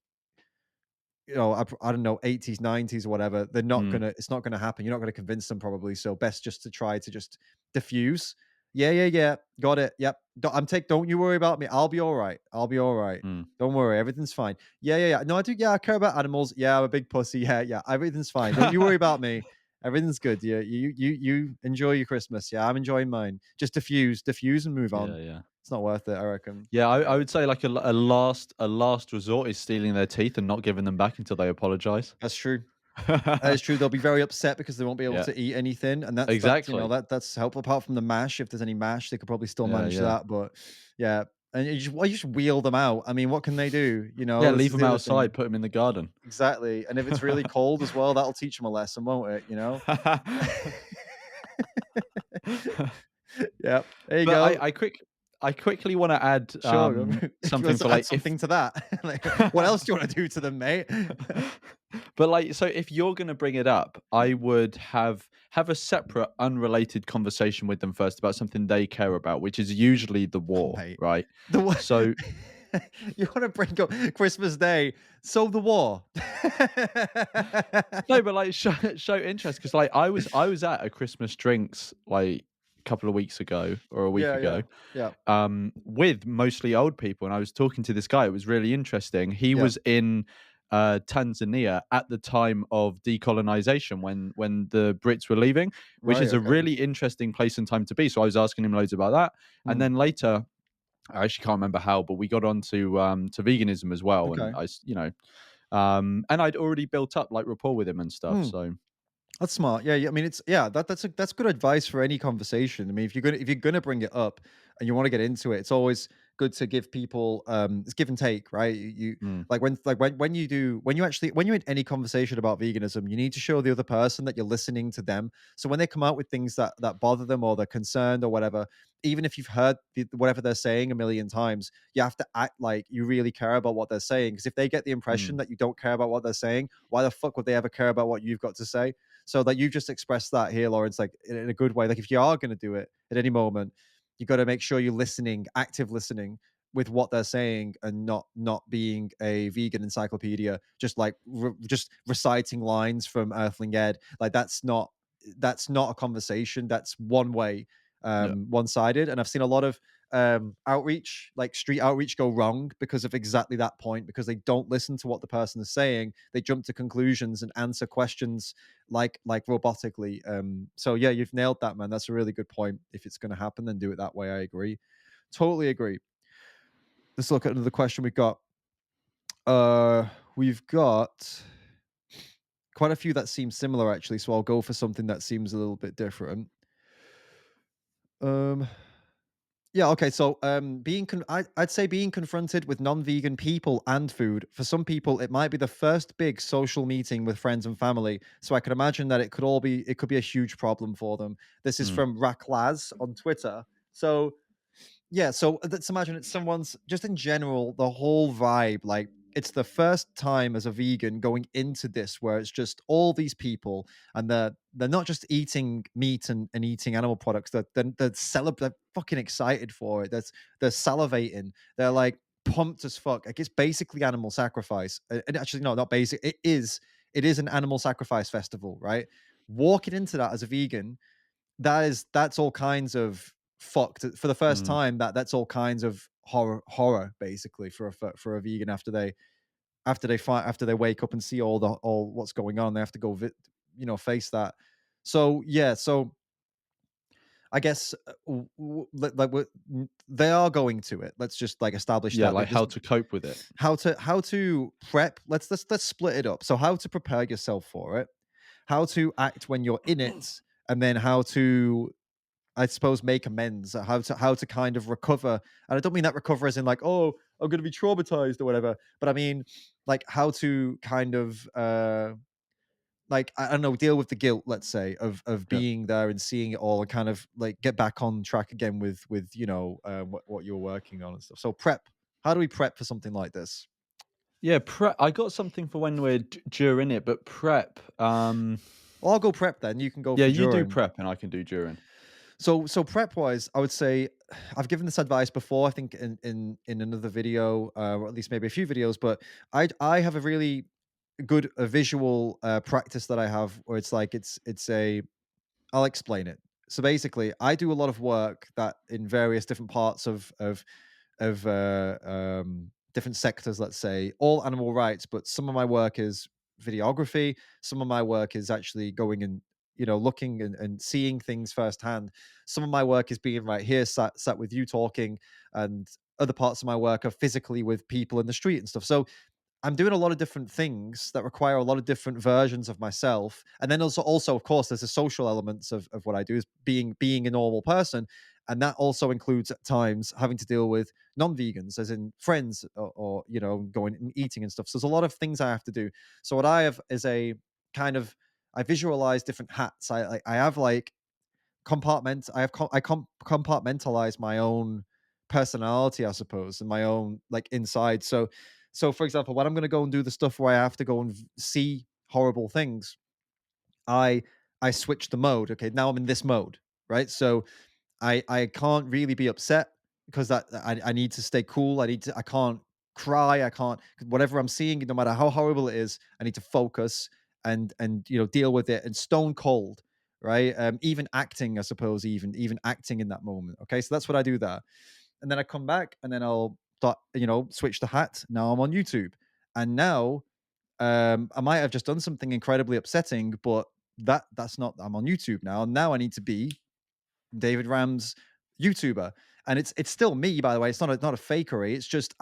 I don't know, 80s, 90s or whatever, they're not Mm. gonna it's not gonna happen. You're not gonna convince them probably. So best just to try to just diffuse. Yeah, yeah, yeah. Got it. Yep. Don't you worry about me. I'll be all right. I'll be all right. Mm. Don't worry. Everything's fine. Yeah, yeah, yeah. No, I do. Yeah, I care about animals. Yeah, I'm a big pussy. Yeah, yeah. Everything's fine. Don't you worry about me. Everything's good. Yeah, you enjoy your Christmas. Yeah, I'm enjoying mine. Just diffuse and move Yeah, on. yeah. It's not worth it, I reckon. Yeah, I Yeah, would say like a last resort is stealing their teeth and not giving them back until they apologize. that's true. That is true. They'll be very upset because they won't be able Yeah, to eat anything, and exactly. that's helpful. Apart from the mash, if there's any mash, they could probably still Yeah, manage yeah. that. But yeah, and you just wheel them out. I mean, what can they do? Yeah, This leave is them the other outside, thing. put them in the garden. Exactly. And if it's really cold as well, that'll teach them a lesson, won't it? Yeah. There you But go. I quickly wanna add, Sure. If you want something for, to add like, if something to that, like, what else do you want to do to them, mate? but, like, so if you're gonna bring it up, I would have a separate, unrelated conversation with them first about something they care about, which is usually the Oh, war, mate. right? The wa So You wanna bring up Christmas Day, so the war. no, but, like, show interest because like, I was at a Christmas drinks, like, a couple of weeks ago or a week Yeah, yeah, ago, yeah, with mostly old people, and I was talking to this guy. It was really interesting. He yeah. was in Tanzania at the time of decolonization when the Brits were leaving, which Right, is a okay. really interesting place and time to be. So I was asking him loads about that, and Mm, then later, I actually can't remember how, but we got on to veganism as well, and okay. and I'd already built up like rapport with him and stuff. Mm, So that's smart. Yeah, yeah, I mean, that's good advice for any conversation. I mean, if you're gonna bring it up and you wanna get into it, it's always good to give people it's give and take, right? You Mm. when you do when you're in any conversation about veganism, you need to show the other person that you're listening to them. So when they come out with things that bother them or they're concerned or whatever, even if you've heard whatever they're saying a million times, you have to act like you really care about what they're saying. Because if they get the impression Mm. that you don't care about what they're saying, why the fuck would they ever care about what you've got to say? So that you've just expressed that here, Lawrence, like in a good way. Like if you are going to do it at any moment, you got to make sure you're listening, active listening with what they're saying, and not being a vegan encyclopedia, just like just reciting lines from Earthling Ed. Like that's not a conversation. That's one way, Yeah. one sided. And I've seen a lot of outreach, like street outreach, go wrong because of exactly that point, because they don't listen to what the person is saying. They jump to conclusions and answer questions like robotically. So yeah, you've nailed that, man. That's a really good point. If it's going to happen, then do it that way. I agree, totally agree. Let's look at another question we've got. We've got quite a few that seem similar actually, so I'll go for something that seems a little bit different. um Yeah, okay. So, I'd say being confronted with non-vegan people and food, for some people, it might be the first big social meeting with friends and family. So I can imagine that it could be a huge problem for them. This is Mm. from Raklaz on Twitter. So yeah, so let's imagine it's someone's, just in general, the whole vibe. Like it's the first time as a vegan going into this where it's just all these people, and they're not just eating meat and eating animal products. They're fucking excited for it. They're salivating. They're like pumped as fuck. Like it's basically animal sacrifice. And actually, no, not basic. It is an animal sacrifice festival, right? Walking into that as a vegan, that's all kinds of fucked for the first Mm. time. That's all kinds of horror basically for a vegan after they wake up and see all what's going on. They have to go face that. So yeah, so I guess they are going to it. Let's just like establish Yeah, that they like just how to cope with it. how to prep. Let's split it up. So how to prepare yourself for it, how to act when you're in it, and then how to, I suppose, make amends, how to kind of recover. And I don't mean that recover as in like, oh, I'm going to be traumatized or whatever, but I mean like how to kind of like I don't know, deal with the guilt, let's say, of Yeah. being there and seeing it all, and kind of like get back on track again with what you're working on and stuff. So prep. How do we prep for something like this? Yeah, prep. I got something for when we're during it, but prep. Well, I'll go prep then. You can go Yeah, for you do during. prep, and I can do during. So prep wise, I would say I've given this advice before. I think in another video, or at least maybe a few videos. But I have a really good visual practice that I have, where it's like it's a I'll explain it. So basically, I do a lot of work that in various different parts of different sectors. Let's say all animal rights, but some of my work is videography. Some of my work is actually going and looking and seeing things firsthand. Some of my work is being right here, sat with you talking, and other parts of my work are physically with people in the street and stuff. So I'm doing a lot of different things that require a lot of different versions of myself. And then also of course, there's the social elements of what I do, is being a normal person. And that also includes at times having to deal with non-vegans, as in friends, or going and eating and stuff. So there's a lot of things I have to do. So what I have is a kind of, I visualize different hats. I have like compartmentalize my own personality, I suppose, and my own like inside. So for example, when I'm going to go and do the stuff where I have to go and see horrible things, I I switch the mode. Okay, now I'm in this mode, right? So I can't really be upset, because I need to stay cool. I can't cry. I can't, whatever I'm seeing, no matter how horrible it is, I need to focus and deal with it, and stone cold, right? Even acting, I suppose, even acting in that moment. Okay, so that's what I do there, and then I come back, and then I'll switch the hat. Now I'm on YouTube, and now I might have just done something incredibly upsetting, but that's not, I'm on YouTube now. Now I need to be David Ramm's YouTuber, and it's still me, by the way. It's not a fakery. It's just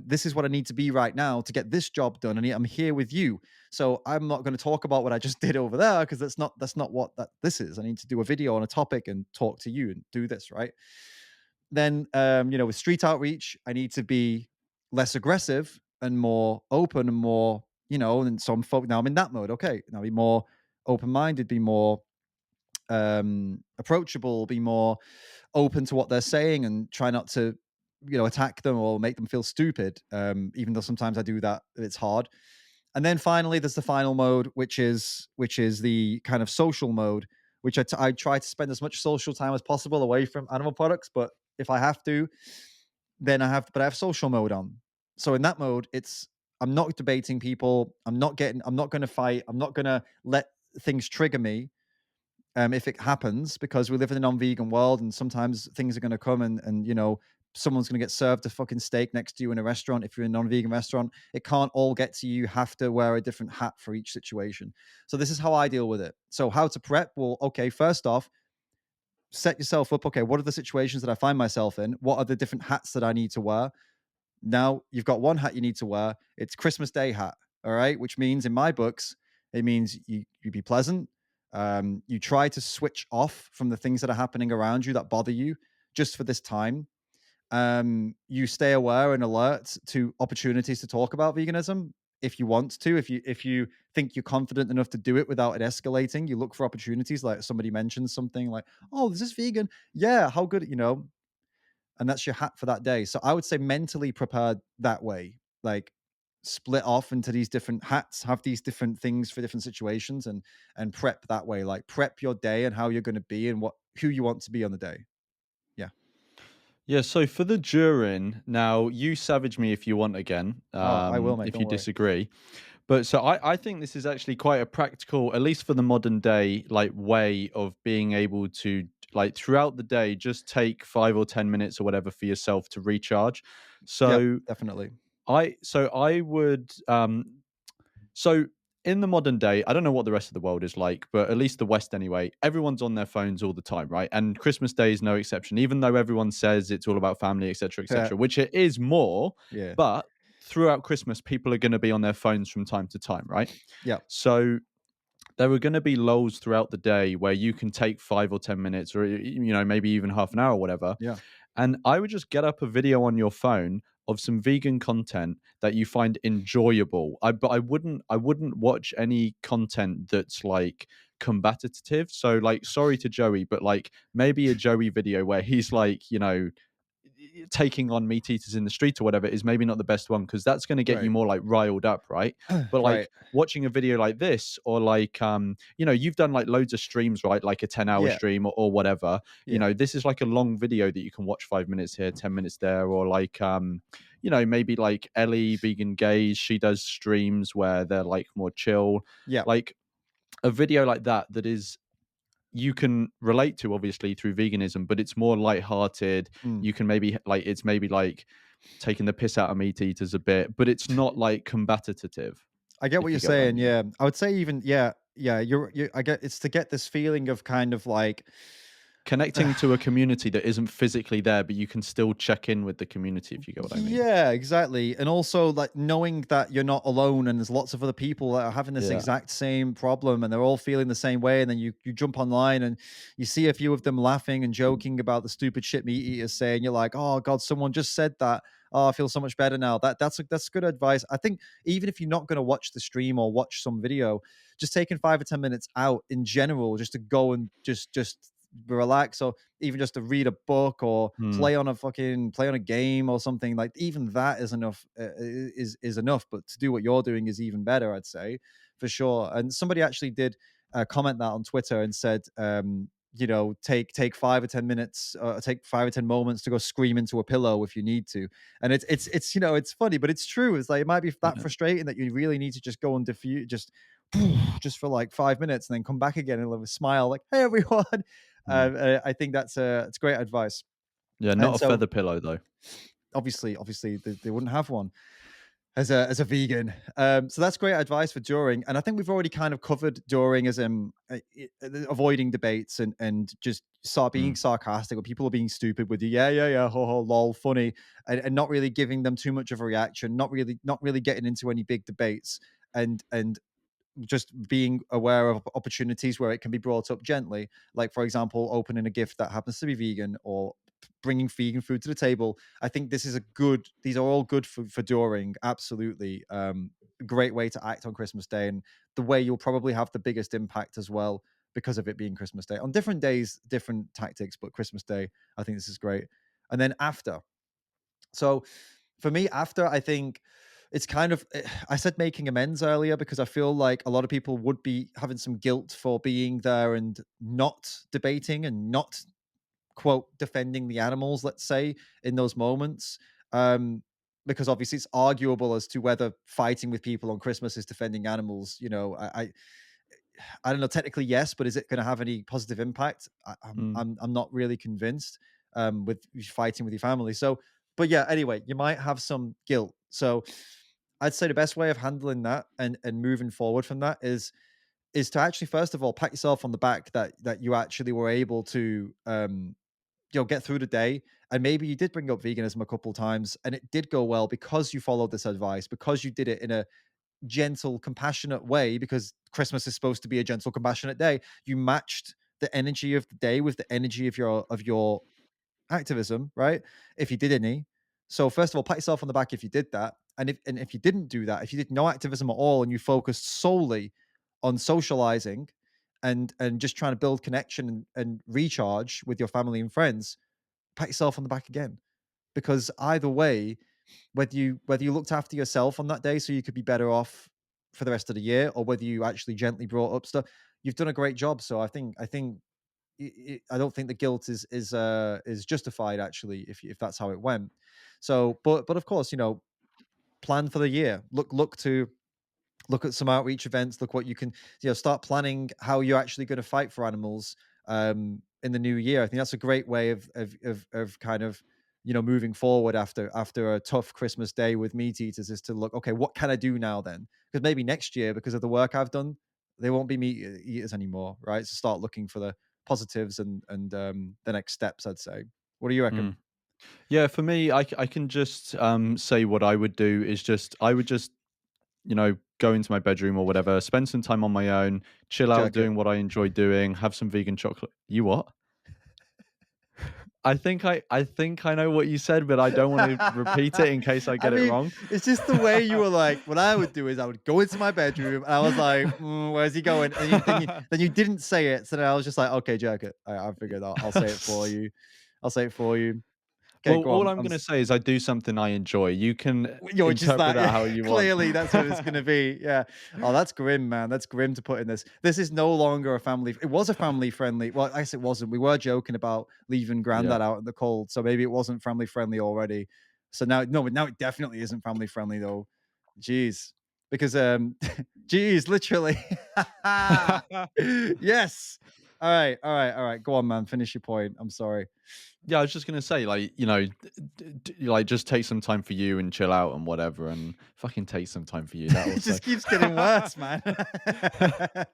this is what I need to be right now to get this job done, and I'm here with you. So I'm not going to talk about what I just did over there, because that's not what this is. I need to do a video on a topic and talk to you and do this, right. then with street outreach, I need to be less aggressive and more open and more, and some folk now I'm in that mode. Okay, now be more open-minded, be more approachable, be more open to what they're saying, and try not to, attack them or make them feel stupid. Even though sometimes I do that, it's hard. And then finally, there's the final mode, which is the kind of social mode, which I try to spend as much social time as possible away from animal products. But if I have to, then I have social mode on. So in that mode, I'm not debating people. I'm not going to fight. I'm not going to let things trigger me if it happens, because we live in a non-vegan world and sometimes things are going to come, and someone's going to get served a fucking steak next to you in a restaurant. If you're in a non-vegan restaurant, it can't all get to you. You have to wear a different hat for each situation. So this is how I deal with it. So how to prep? Well, okay, first off, set yourself up. Okay, what are the situations that I find myself in? What are the different hats that I need to wear? Now you've got one hat you need to wear. It's Christmas Day hat. All right. Which means in my books, it means you be pleasant. You try to switch off from the things that are happening around you that bother you just for this time. You stay aware and alert to opportunities to talk about veganism if you want to. If you think you're confident enough to do it without it escalating, you look for opportunities. Like somebody mentions something like, "Oh, is this vegan? Yeah, how good?" And that's your hat for that day. So I would say mentally prepared that way, like split off into these different hats, have these different things for different situations, and prep that way. Like prep your day and how you're going to be and what who you want to be on the day. Yeah. Yeah, so for the during, now you savage me if you want again, Oh, I will, mate. if Don't you worry. disagree. But so I think this is actually quite a practical, at least for the modern day, like way of being able to like throughout the day, just take 5 or 10 minutes or whatever for yourself to recharge. Yep, So definitely. I would so in the modern day, I don't know what the rest of the world is like, but at least the West anyway, everyone's on their phones all the time, right? And Christmas Day is no exception, even though everyone says it's all about family, Yeah, etc., which it is more, yeah, but throughout Christmas, people are going to be on their phones from time to time, right? yeah, So there are going to be lulls throughout the day where you can take 5 or 10 minutes or maybe even half an hour or whatever, yeah. and I would just get up a video on your phone of some vegan content that you find enjoyable. But I wouldn't watch any content that's like combative. So like sorry to Joey, but like maybe a Joey video where he's like, taking on meat eaters in the street or whatever is maybe not the best one because that's going to get you Right, more like riled up, right? But right. like watching a video like this or like you've done like loads of streams, right? Like a 10-hour Yeah, stream or whatever. yeah, This is like a long video that you can watch 5 minutes here, 10 minutes there, or like maybe like Ellie Vegan Gaze, she does streams where they're like more chill. yeah. Like a video like that is you can relate to obviously through veganism, but it's more light-hearted. Mm. You can maybe like it's maybe like taking the piss out of meat eaters a bit, but it's not like combative, I get what if you're you get what I saying. mean. Yeah, I would say even yeah, yeah. I get it's to get this feeling of kind of like Connecting to a community that isn't physically there, but you can still check in with the community, if you get what I mean. yeah, exactly. And also like knowing that you're not alone and there's lots of other people that are having this Yeah. exact same problem and they're all feeling the same way. And then you jump online and you see a few of them laughing and joking about the stupid shit meat eaters saying, you're like, oh God, someone just said that. Oh, I feel so much better now. That's good advice. I think even if you're not going to watch the stream or watch some video, just taking 5 or 10 minutes out in general, just to go and just relax, or even just to read a book or Hmm. play on a game or something, like even that is enough, is enough. But to do what you're doing is even better, I'd say, for sure. And somebody actually did comment that on Twitter and said, take 5 or 10 minutes, take 5 or 10 moments to go scream into a pillow if you need to. And it's it's funny, but it's true. It's like it might be that Yeah. frustrating that you really need to just go and diffuse, just for like 5 minutes, and then come back again and have a smile, like, "Hey, everyone." Hmm. I think it's great advice. Yeah, not And a so feather pillow though. obviously they wouldn't have one as a vegan. So that's great advice for during, and I think we've already kind of covered during as avoiding debates and just start being Hmm. sarcastic, or people are being stupid with you. Yeah, yeah, yeah, ho ho, lol, funny, and not really giving them too much of a reaction, not really getting into any big debates, and just being aware of opportunities where it can be brought up gently, like for example opening a gift that happens to be vegan, or bringing vegan food to the table. I think this is a good. These are all good for during. Absolutely, great way to act on Christmas Day, and the way you'll probably have the biggest impact as well because of it being Christmas Day. On different days, different tactics, but Christmas Day, I think this is great. And then after, so for me, after, I think it's kind of, I said making amends earlier because I feel like a lot of people would be having some guilt for being there and not debating and not, quote, defending the animals, let's say, in those moments. Um, because obviously it's arguable as to whether fighting with people on Christmas is defending animals. I don't know. Technically, yes, but is it going to have any positive impact? Mm, I'm not really convinced. With you fighting with your family. So, but yeah. Anyway, you might have some guilt. So, I'd say the best way of handling that and moving forward from that is to actually first of all pat yourself on the back that you actually were able to get through the day, and maybe you did bring up veganism a couple times and it did go well because you followed this advice, because you did it in a gentle, compassionate way, because Christmas is supposed to be a gentle, compassionate day. You matched the energy of the day with the energy of your activism, right? If you did any. So first of all, pat yourself on the back if you did that. And if you didn't do that, if you did no activism at all and you focused solely on socializing and just trying to build connection and recharge with your family and friends, pat yourself on the back again. Because either way, whether you looked after yourself on that day so you could be better off for the rest of the year, or whether you actually gently brought up stuff, you've done a great job. So I think I don't think the guilt is justified actually if that's how it went. So, but of course, plan for the year. Look at some outreach events. Look what you can, start planning how you're actually going to fight for animals in the new year. I think that's a great way of kind of moving forward after a tough Christmas day with meat eaters, is to look, okay, what can I do now then? Because maybe next year, because of the work I've done, they won't be meat eaters anymore, right? So start looking for the positives and the next steps, I'd say. What do you reckon? mm. Yeah, for me, I can just say what I would do is just I would just go into my bedroom or whatever, spend some time on my own, chill out Jerk it. doing what I enjoy doing, have some vegan chocolate. You what? I think I know what you said, but I don't want to repeat it in case I I get it mean, wrung. it's just the way you were like, what I would do is I would go into my bedroom and I was like, where's he going? And then you didn't say it. So then I was just like, okay, jerk it. I figured I'll say it for you. I'll say it for you. Okay, Well, go all on. I'm gonna say is I do something I enjoy. You can You're just interpret that. that Yeah, how you want. clearly that's what it's gonna be. Yeah. Oh, that's grim, man. That's grim to put in this. This is no longer a family. It was a family friendly. Well, I guess it wasn't. We were joking about leaving Yeah. granddad out in the cold, so maybe it wasn't family friendly already. So now, no, but now it definitely isn't family friendly though. Jeez, because jeez, literally. Yes. All right, all right, all right. Go on, man. Finish your point. I'm sorry. Yeah, I was just gonna say, like, like, just take some time for you and chill out and whatever, and fucking take some time for you. That It also. just keeps getting worse, man. But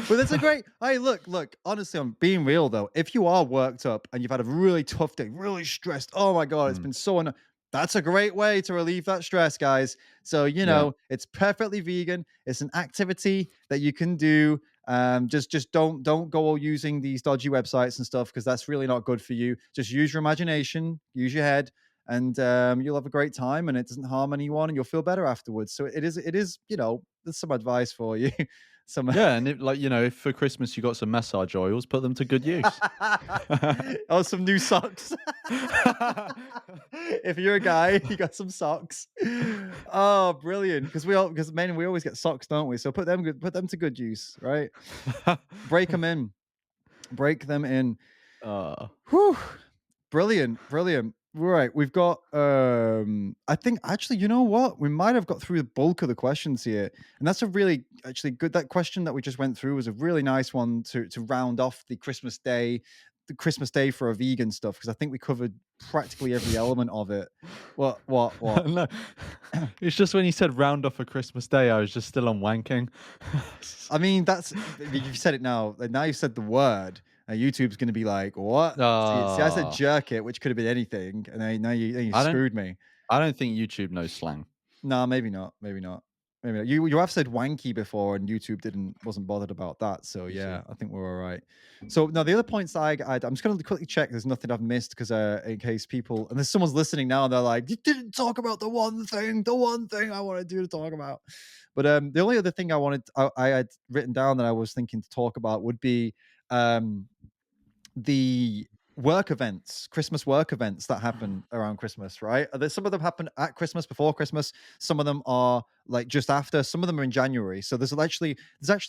that's a great. Hey, look. Honestly, I'm being real though. If you are worked up and you've had a really tough day, really stressed, oh my god, it's Mm, been so. That's a great way to relieve that stress, guys. So yeah. it's perfectly vegan. It's an activity that you can do. Just don't go all using these dodgy websites and stuff because that's really not good for you. Just use your imagination, use your head, and you'll have a great time and it doesn't harm anyone and you'll feel better afterwards. So it is there's some advice for you. Some Yeah, and if, like, if for Christmas you got some massage oils, put them to good use. oh, some new socks. If you're a guy, you got some socks. Oh, brilliant. Because men, we always get socks, don't we? So put them to good use, right? Break them in. Break them in. Uh, Whew. Brilliant, brilliant. Right, we've got I think actually, you know what? We might have got through the bulk of the questions here. And that's a really actually good, that question that we just went through was a really nice one to round off the Christmas Day for a vegan stuff, because I think we covered practically every element of it. What? no, it's just when you said round off for Christmas Day, I was just still on wanking. I mean, you've said it now. And now you've said the word. YouTube's going to be like, "What?" See, I said Ah, jerk it, which could have been anything, and now you I don't screwed me. I don't think YouTube knows slang. No, maybe not. Maybe not. maybe not. You have said wanky before, and YouTube wasn't bothered about that. So You see. yeah, I think we're all right. So now the other points I'm just going to quickly check. There's nothing I've missed because in case people and there's someone's listening now and they're like, you didn't talk about the one thing I wanted you to talk about. But the only other thing I had written down that I was thinking to talk about would be um the work events, Christmas work events that happen around Christmas, right? Some of them happen at Christmas, before Christmas. Some of them are like just after. Some of them are in January. So there's actually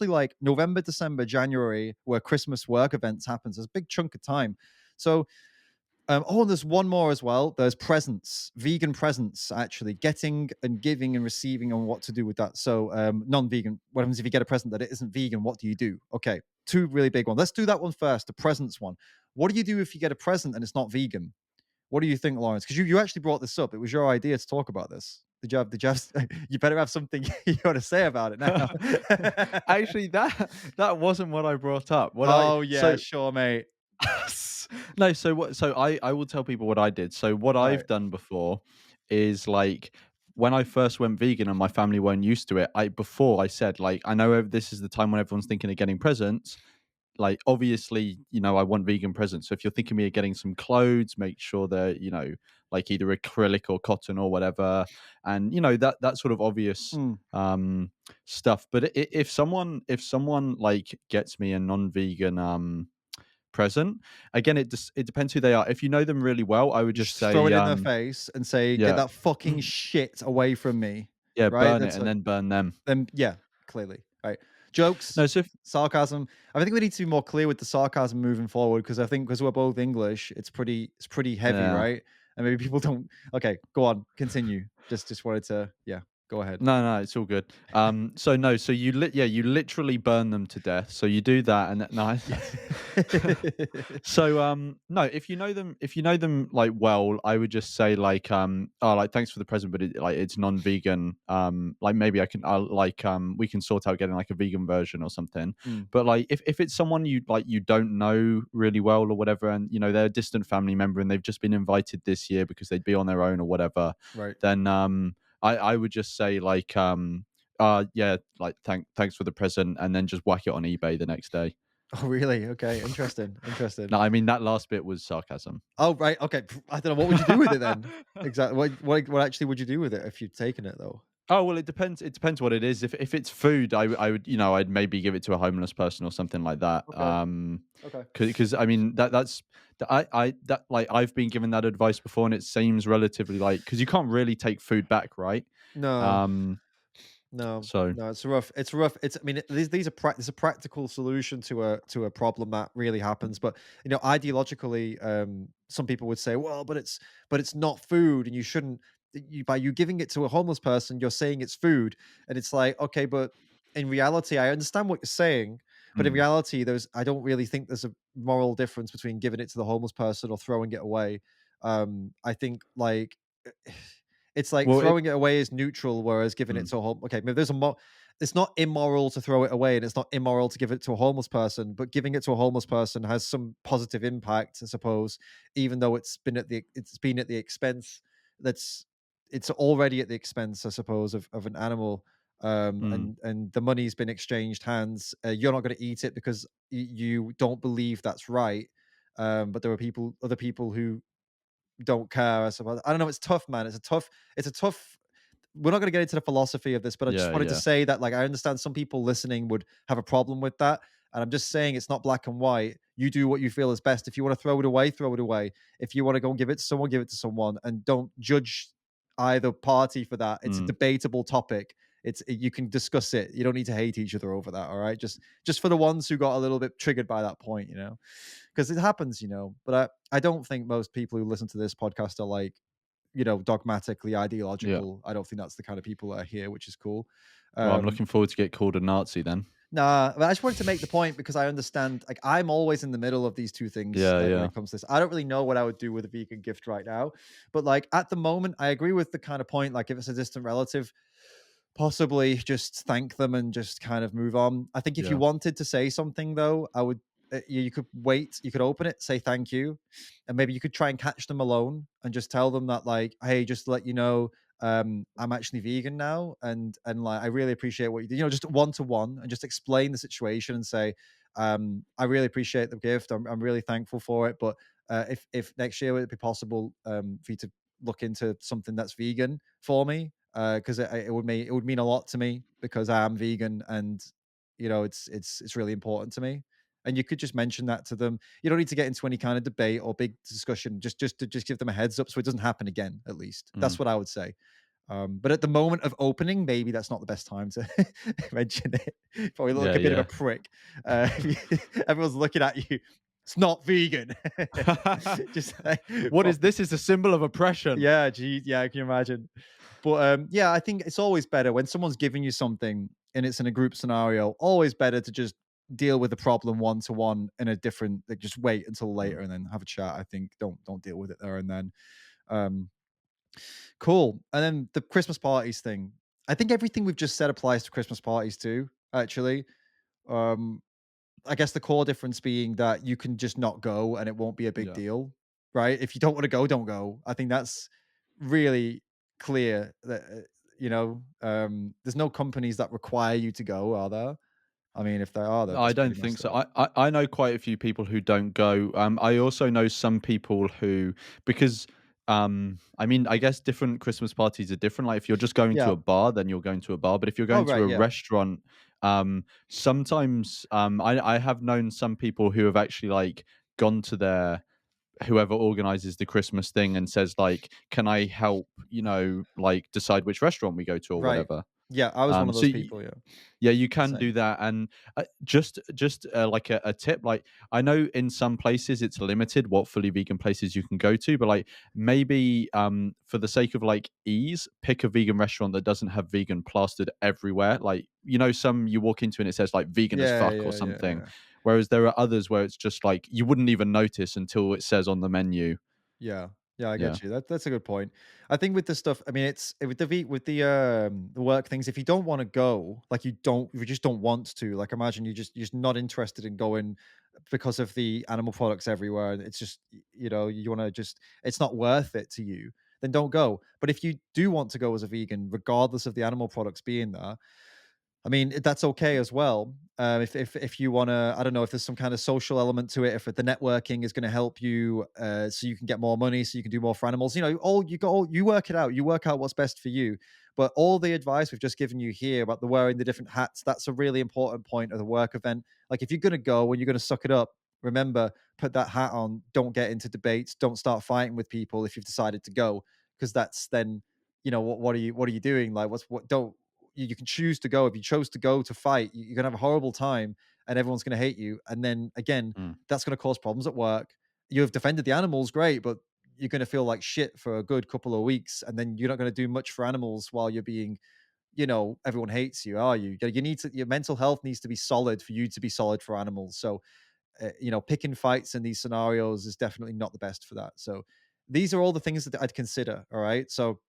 like November, December, January where Christmas work events happens. There's a big chunk of time. So oh, and there's one more as well. There's presents, vegan presents, actually getting and giving and receiving, and what to do with that. So, non-vegan. What happens if you get a present that it isn't vegan? What do you do? Okay, two really big ones. Let's do that one first. The presents one. What do you do if you get a present and it's not vegan? What do you think, Lawrence? Because you actually brought this up. It was your idea to talk about this. You better have something you got to say about it now. Actually, that wasn't what I brought up. What I Oh yeah, so sure, mate. no, so what so I will tell people what I did. So what All I've right. done before is like when I first went vegan and my family weren't used to it, I said like I know this is the time when everyone's thinking of getting presents. Like obviously, I want vegan presents. So if you're thinking me of getting some clothes, make sure they're, like either acrylic or cotton or whatever. And that sort of obvious Mm. stuff. But if someone like gets me a non-vegan present, again it depends who they are. If you know them really well, I would You just just throw say it in their face and say, "Get yeah. that fucking shit away from me." Yeah, Right? burn it That's and like then burn them. then yeah, clearly. Right. Jokes, No, so if, sarcasm. I think we need to be more clear with the sarcasm moving forward because I think because we're both English, it's pretty heavy, yeah. right? And maybe people don't. Okay, go on, continue. Just wanted to, yeah, go ahead. No, no, it's all good. So no, so you literally burn them to death. So you do that, and no. Yeah. So no, if you know them like well, I would just say like oh like thanks for the present, but it's non-vegan. Like maybe we can sort out getting like a vegan version or something. Mm, But like if it's someone you don't know really well or whatever, and they're a distant family member and they've just been invited this year because they'd be on their own or whatever, right. then I would just say like yeah, like thanks for the present, and then just whack it on eBay the next day. Oh, really? Okay, interesting. Interesting. No, I mean that last bit was sarcasm. Oh, right. Okay. I don't know. What would you do with it then? Exactly. What actually would you do with it if you'd taken it though? Oh well, it depends. It depends what it is. If it's food, I would I'd maybe give it to a homeless person or something like that. Okay. Okay. Because I mean that's I that like I've been given that advice before, and it seems relatively like because you can't really take food back, right? No. Um, No, so no, it's rough. It's rough. I mean, these are it's a practical solution to a problem that really happens. But ideologically, some people would say, well, but it's not food, and you shouldn't. By you giving it to a homeless person, you're saying it's food, and it's like, okay, but in reality, I understand what you're saying, but in mm, reality, I don't really think there's a moral difference between giving it to the homeless person or throwing it away. I think like it's like well, throwing it away is neutral, whereas giving it mm, to a home okay, maybe it's not immoral to throw it away, and it's not immoral to give it to a homeless person, but giving it to a homeless person has some positive impact, I suppose, even though it's been at the expense that's it's already at the expense, I suppose, of an animal. mm. And the money's been exchanged hands. You're not going to eat it because you don't believe that's right. But there are other people who don't care. I suppose. I don't know. It's tough, man. It's a tough. We're not going to get into the philosophy of this, but I just Yeah, wanted to yeah. say that, like, I understand some people listening would have a problem with that, and I'm just saying it's not black and white. You do what you feel is best. If you want to throw it away, throw it away. If you want to go and give it to someone, give it to someone, and don't judge either party for that. It's a Mm, debatable topic. You can discuss it. You don't need to hate each other over that. All right, just for the ones who got a little bit triggered by that point, because it happens, But I don't think most people who listen to this podcast are like, dogmatically yeah. ideological. I don't think that's the kind of people that are here, which is cool. Well, I'm Um, looking forward to get called a Nazi then. nah, but I just wanted to make the point because I understand, like, I'm always in the middle of these two things Yeah, when yeah, it comes to this. I don't really know what I would do with a vegan gift right now, but like at the moment, I agree with the kind of point. Like, if it's a distant relative, possibly just thank them and just kind of move on. I think if you yeah. wanted to say something though, I would you could wait, you could open it, say thank you, and maybe you could try and catch them alone and just tell them that like, hey, just to let you know, I'm actually vegan now, and like I really appreciate what you do. You know, just one to one, and just explain the situation and say, I really appreciate the gift. I'm really thankful for it, but if next year would it be possible for you to look into something that's vegan for me? Because it would mean a lot to me because I am vegan, and you know it's really important to me. And you could just mention that to them. You don't need to get into any kind of debate or big discussion. Just give them a heads up so it doesn't happen again. At least that's Mm. what I would say. But at the moment of opening, maybe that's not the best time to mention it. Probably look Yeah, a bit of a yeah. prick. Everyone's looking at you. It's not vegan. Just like, What is this? Is a symbol of oppression. yeah, gee, yeah, can you imagine? But yeah, I think it's always better when someone's giving you something and it's in a group scenario. Always better to just deal with the problem one to one in a different. Like, just wait until Mm, later and then have a chat. I think don't deal with it there and then. Um, cool. And then the Christmas parties thing. I think everything we've just said applies to Christmas parties too. Actually, um, I guess the core difference being that you can just not go and it won't be a big yeah. deal, right? If you don't want to go, don't go. I think that's really clear that there's no companies that require you to go, are there? I mean, if there are, No, I that's don't pretty think messed so. up. I know quite a few people who don't go. I also know some people who, because I mean, I guess different Christmas parties are different. Like if you're just going to Yeah. a bar, then you're going to a bar. But if you're Oh, going to right. a Yeah. restaurant, sometimes I have known some people who have actually like gone to their whoever organizes the Christmas thing and says like, "Can I help? You know, like decide which restaurant we go to or Right. whatever." Yeah. I was one of So those people. Yeah. yeah, you can do Same. that, and like a tip, like I know in some places it's limited what fully vegan places you can go to, but like maybe for the sake of like ease, pick a vegan restaurant that doesn't have vegan plastered everywhere. Like you know, some you walk into and it says like vegan as Yeah. fuck or Yeah. Yeah. something, Yeah. whereas there are others where it's just like you wouldn't even notice until it says on the menu. Yeah. Yeah, I Yeah. get you. That's a good point. I think with the stuff, I mean, it's with the work things. If you don't want to go, like you just don't want to. Like, imagine you're just not interested in going because of the animal products everywhere, and it's just you want to just it's not worth it to you. Then don't go. But if you do want to go as a vegan, regardless of the animal products being there, I mean, that's okay as well. If you wanna, I don't know if there's some kind of social element to it. If the networking is going to help you, so you can get more money, so you can do more for animals. You know, all you work it out. You work out what's best for you. But all the advice we've just given you here about the wearing the different hats, that's a really important point of the work event. Like if you're going to go and you're going to suck it up, remember, put that hat on. Don't get into debates. Don't start fighting with people if you've decided to go, because that's then what are you doing? Like what don't you can choose to go. If you chose to go to fight, you're gonna have a horrible time, and everyone's gonna hate you. And then again, Mm, that's gonna cause problems at work. You have defended the animals, great, but you're gonna feel like shit for a good couple of weeks, and then you're not gonna do much for animals while you're being, everyone hates you, are you? You need to your mental health needs to be solid for you to be solid for animals. So, picking fights in these scenarios is definitely not the best for that. So, these are all the things that I'd consider. All right, so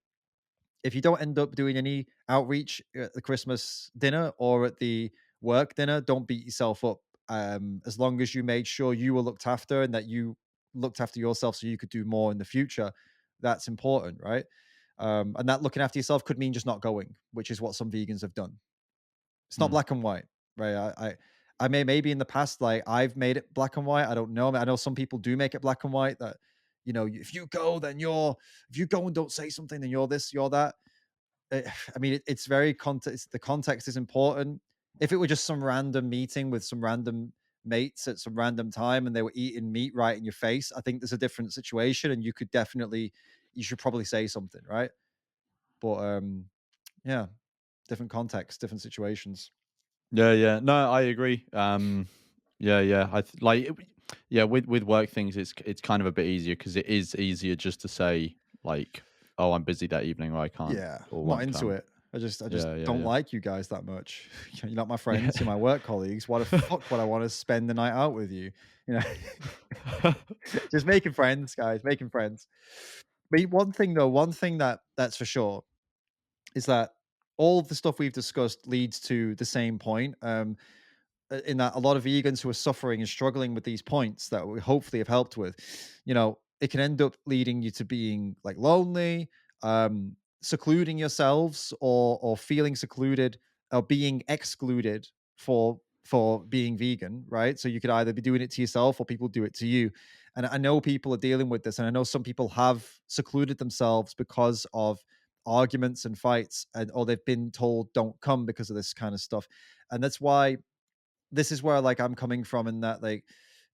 if you don't end up doing any outreach at the Christmas dinner or at the work dinner, don't beat yourself up. As long as you made sure you were looked after and that you looked after yourself so you could do more in the future, that's important, right? And that looking after yourself could mean just not going, which is what some vegans have done. It's not mm. black and white, right? I maybe in the past, like I've made it black and white. I don't know. I know some people do make it black and white. That if you go, then if you go and don't say something, then you're this, you're that. I mean, it's very context. The context is important. If it were just some random meeting with some random mates at some random time and they were eating meat right in your face, I think there's a different situation, and you should probably say something, right? But yeah, different context, different situations. Yeah, yeah. No, I agree. Yeah, yeah. yeah, with work things, it's kind of a bit easier because it is easier just to say like, "Oh, I'm busy that evening," or "I can't Yeah, or I'm not won't into come." it. I just Yeah, yeah, don't yeah. like you guys that much. You're not my friends. You're Yeah. my work colleagues. Why the fuck would I want to spend the night out with you? You know. Just making friends, guys, making friends. But one thing though, one thing that's for sure is that all the stuff we've discussed leads to the same point. In that a lot of vegans who are suffering and struggling with these points that we hopefully have helped with, it can end up leading you to being like lonely, secluding yourselves or feeling secluded or being excluded for being vegan, right? So you could either be doing it to yourself or people do it to you. And I know people are dealing with this, and I know some people have secluded themselves because of arguments and fights, and or they've been told don't come because of this kind of stuff. And that's why this is where like I'm coming from in that like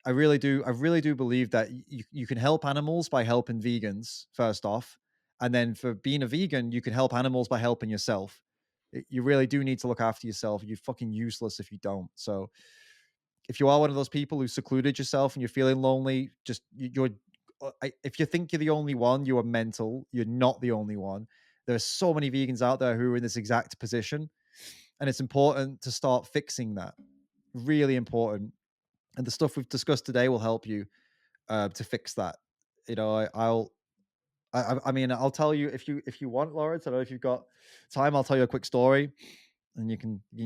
I really do believe that you can help animals by helping vegans first off, and then for being a vegan you can help animals by helping yourself. You really do need to look after yourself. You're fucking useless if you don't. So if you are one of those people who secluded yourself and you're feeling lonely, just you're if you think you're the only one, you are mental. You're not the only one. There are so many vegans out there who are in this exact position, and it's important to start fixing that. Really important, and the stuff we've discussed today will help you to fix that. You know, I mean, I'll tell you if you want, Lawrence. I don't know if you've got time. I'll tell you a quick story, and you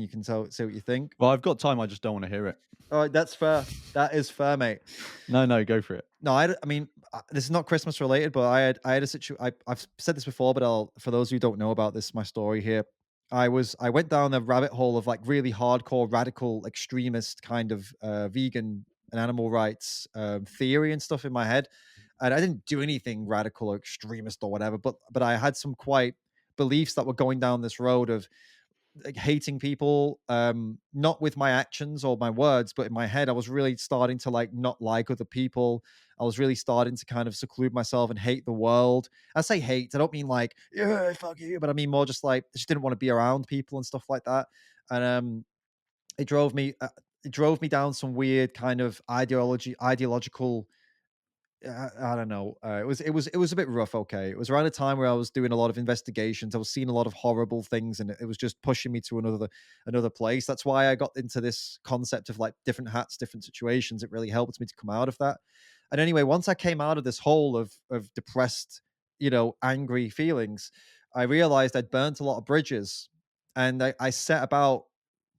can tell say what you think. Well, I've got time. I just don't want to hear it. All right, that's fair. That is fair, mate. No, no, go for it. No, I mean, this is not Christmas related, but I had a situation. I've said this before, but I'll for those who don't know about this, my story here. I went down the rabbit hole of like really hardcore, radical, extremist kind of vegan and animal rights theory and stuff in my head, and I didn't do anything radical or extremist or whatever, but I had some quite beliefs that were going down this road of like hating people, not with my actions or my words, but in my head I was really starting to like not like other people. I was really starting to kind of seclude myself and hate the world. I say hate, I don't mean like yeah fuck you, but I mean more just like I just didn't want to be around people and stuff like that. And it drove me it drove me down some weird kind of ideological, I don't know. It was a bit rough. Okay, it was around a time where I was doing a lot of investigations. I was seeing a lot of horrible things, and it was just pushing me to another place. That's why I got into this concept of like different hats, different situations. It really helped me to come out of that. And anyway, once I came out of this hole of depressed, angry feelings, I realized I'd burnt a lot of bridges, and I set about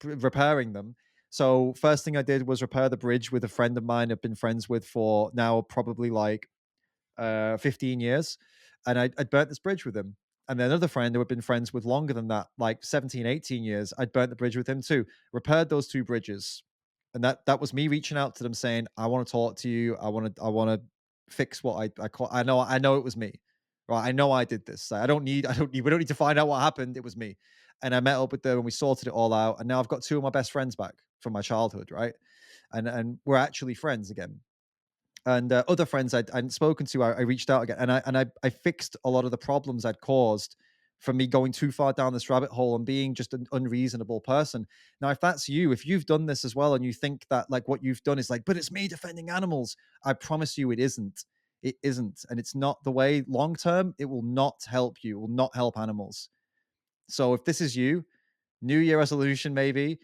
repairing them. So first thing I did was repair the bridge with a friend of mine I've been friends with for now probably like 15 years. And I'd burnt this bridge with him. And then another friend who had been friends with longer than that, like 17, 18 years, I'd burnt the bridge with him too. Repaired those two bridges. And that was me reaching out to them saying, I want to talk to you. I want to fix what I call I know it was me. Right. I know I did this. We don't need to find out what happened. It was me. And I met up with them and we sorted it all out. And now I've got two of my best friends back from my childhood, right? And we're actually friends again. And other friends I hadn't spoken to, I reached out again, and I fixed a lot of the problems I'd caused from me going too far down this rabbit hole and being just an unreasonable person. Now, if that's you, if you've done this as well, and you think that like what you've done is like, but it's me defending animals, I promise you, it isn't. It isn't, and it's not the way. Long term, it will not help you. It will not help animals. So if this is you, New Year resolution, maybe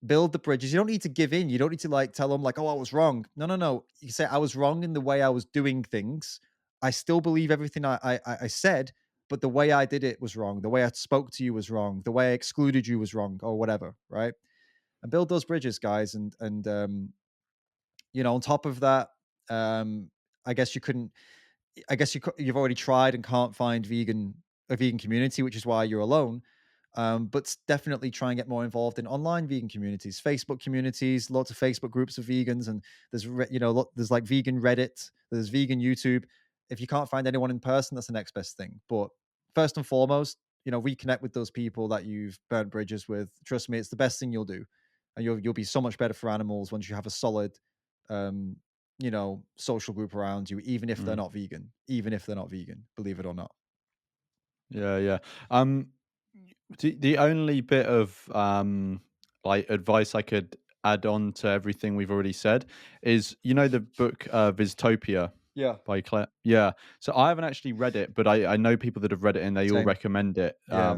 build the bridges. You don't need to give in. You don't need to like tell them like, "Oh, I was wrong." No, no, no. You say I was wrong in the way I was doing things. I still believe everything I said, but the way I did it was wrong. The way I spoke to you was wrong. The way I excluded you was wrong, or whatever. Right? And build those bridges, guys. And on top of that, um, I guess you couldn't. I guess you've already tried and can't find a vegan community, which is why you're alone. But definitely try and get more involved in online vegan communities, Facebook communities, lots of Facebook groups of vegans, and there's like vegan Reddit, there's vegan YouTube. If you can't find anyone in person, that's the next best thing. But first and foremost, reconnect with those people that you've burnt bridges with. Trust me, it's the best thing you'll do, and you'll be so much better for animals once you have a solid, um, social group around you, even if they're Mm. not vegan, even if they're not vegan, believe it or not. Yeah, yeah. Um, the only bit of like advice I could add on to everything we've already said is, the book Vistopia Yeah, by Claire. Yeah. So I haven't actually read it, but I know people that have read it and they all same. recommend it. Yeah,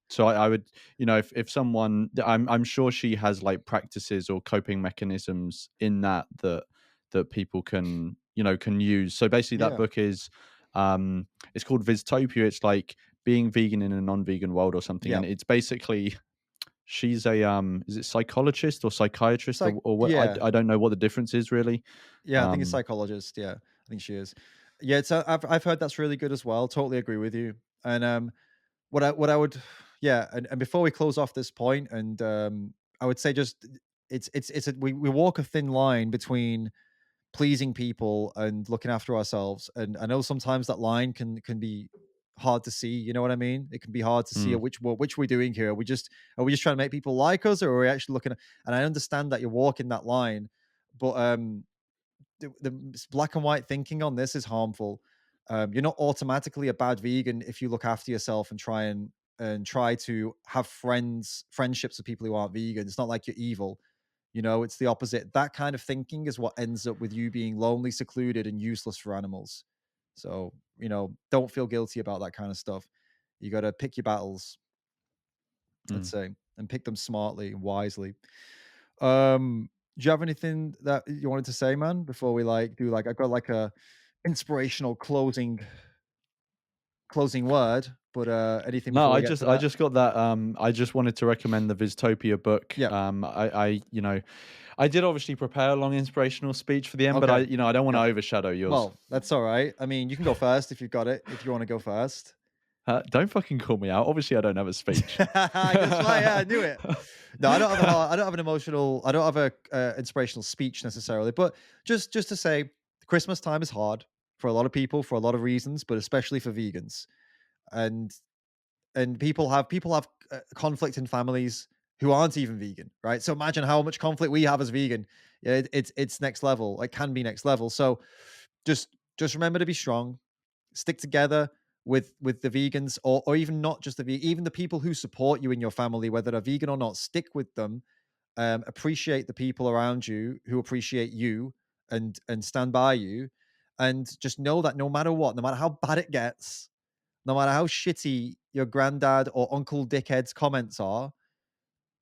So I would, if someone, I'm sure she has like practices or coping mechanisms in that people can use. So basically, that yeah, book is, it's called Vistopia. It's like being vegan in a non-vegan world or something, yeah. and it's basically she's a is it psychologist or psychiatrist or what? I Yeah, I don't know what the difference is really. yeah, I think it's Um, psychologist, yeah, I think she is. Yeah, I've heard that's really good as well, totally agree with you, and, what I would yeah, and before we close off this point, and I would say just it's a we walk a thin line between pleasing people and looking after ourselves. And I know sometimes that line can be hard to see. You know what I mean? It can be hard to see Mm. which we're doing here. Are we just trying to make people like us, or are we actually looking at, and I understand that you're walking that line, but the black and white thinking on this is harmful. You're not automatically a bad vegan if you look after yourself and try to have friendships with people who aren't vegan. It's not like you're evil. You know, it's the opposite. That kind of thinking is what ends up with you being lonely, secluded, and useless for animals. So, don't feel guilty about that kind of stuff. You got to pick your battles, let's Mm. say, and pick them smartly and wisely. Do you have anything that you wanted to say, man, before we do I've got like a inspirational closing word, but anything No, before we get to I that? just got that. I just wanted to recommend the Vistopia book. Yeah. I did obviously prepare a long inspirational speech for the end, but Okay. I don't want to Yeah. overshadow yours. Well, that's all right. I mean, you can go first if you've got it. If you want to go first. Don't fucking call me out. Obviously, I don't have a speech. That's why, yeah, I knew it. No, I don't have an emotional. I don't have a inspirational speech necessarily, but just to say, Christmas time is hard for a lot of people for a lot of reasons, but especially for vegans. And people have conflict in families who aren't even vegan, right? So imagine how much conflict we have as vegan. Yeah, it's next level. It can be next level. So just remember to be strong, stick together with the vegans, or even not just even the people who support you in your family, whether they're vegan or not. Stick with them. Appreciate the people around you who appreciate you and stand by you, and just know that no matter what, no matter how bad it gets, no matter how shitty your granddad or uncle dickhead's comments are,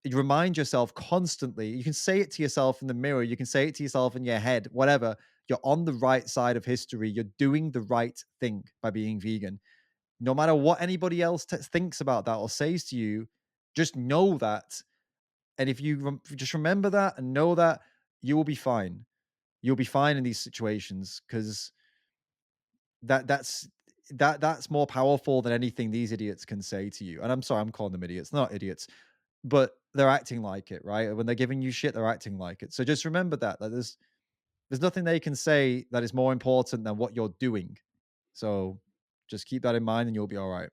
you remind yourself constantly. You can say it to yourself in the mirror, you can say it to yourself in your head, whatever. You're on the right side of history. You're doing the right thing by being vegan. No matter what anybody else thinks about that or says to you, just know that. And if you just remember that and know that, you will be fine. You'll be fine in these situations because that that's that's more powerful than anything these idiots can say to you. And I'm sorry, I'm calling them idiots, not idiots, but they're acting like it, right? When they're giving you shit, they're acting like it. So just remember that there's nothing they can say that is more important than what you're doing. So just keep that in mind and you'll be all right.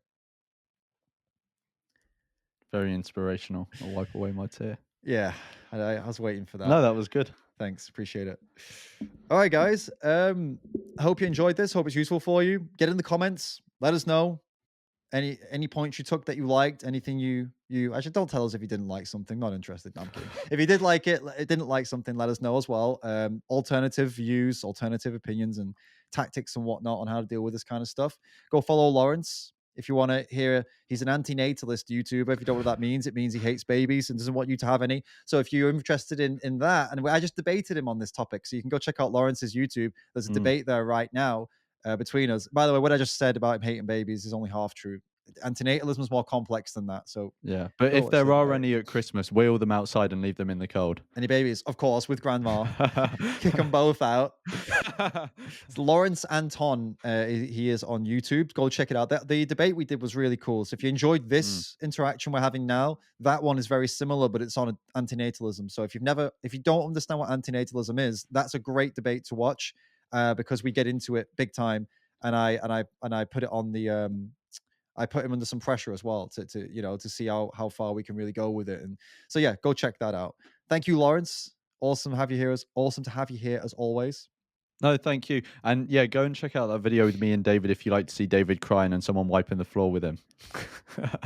Very inspirational. I'll wipe away my tear. Yeah, I was waiting for that. No, that was good. Thanks, appreciate it. All right, guys. I hope you enjoyed this. Hope it's useful for you. Get in the comments. Let us know any points you took that you liked. Anything you actually don't tell us if you didn't like something. Not interested. No, I'm kidding. If you did like it, didn't like something, let us know as well. Alternative views, alternative opinions, and tactics and whatnot on how to deal with this kind of stuff. Go follow Lawrence. If you want to hear, he's an anti-natalist YouTuber. If you don't know what that means, it means he hates babies and doesn't want you to have any. So if you're interested in that, and I just debated him on this topic, so you can go check out Lawrence's YouTube. There's a Mm, debate there right now between us. By the way, what I just said about him hating babies is only half true. Antinatalism is more complex than that. So yeah. But go if watch there the are debate. any at Christmas, wheel them outside and leave them in the cold. Any babies, of course, with grandma. Kick them both out. It's Lawrence Anton. He is on YouTube. Go check it out. The debate we did was really cool. So if you enjoyed Mm, this interaction we're having now, that one is very similar, but it's on antinatalism. So if you don't understand what antinatalism is, that's a great debate to watch because we get into it big time. And I put it on the I put him under some pressure as well to see how far we can really go with it. And so yeah, go check that out. Thank you, Lawrence. Awesome to have you here as always. no, thank you. And yeah, go and check out that video with me and David if you like to see David crying and someone wiping the floor with him.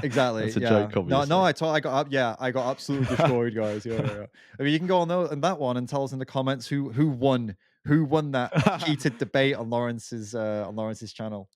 Exactly. That's a Yeah. joke, No, obviously. I got up. Yeah, I got absolutely destroyed, guys. Yeah, yeah, yeah. I mean, you can go on that one and tell us in the comments who won that heated debate on Lawrence's channel.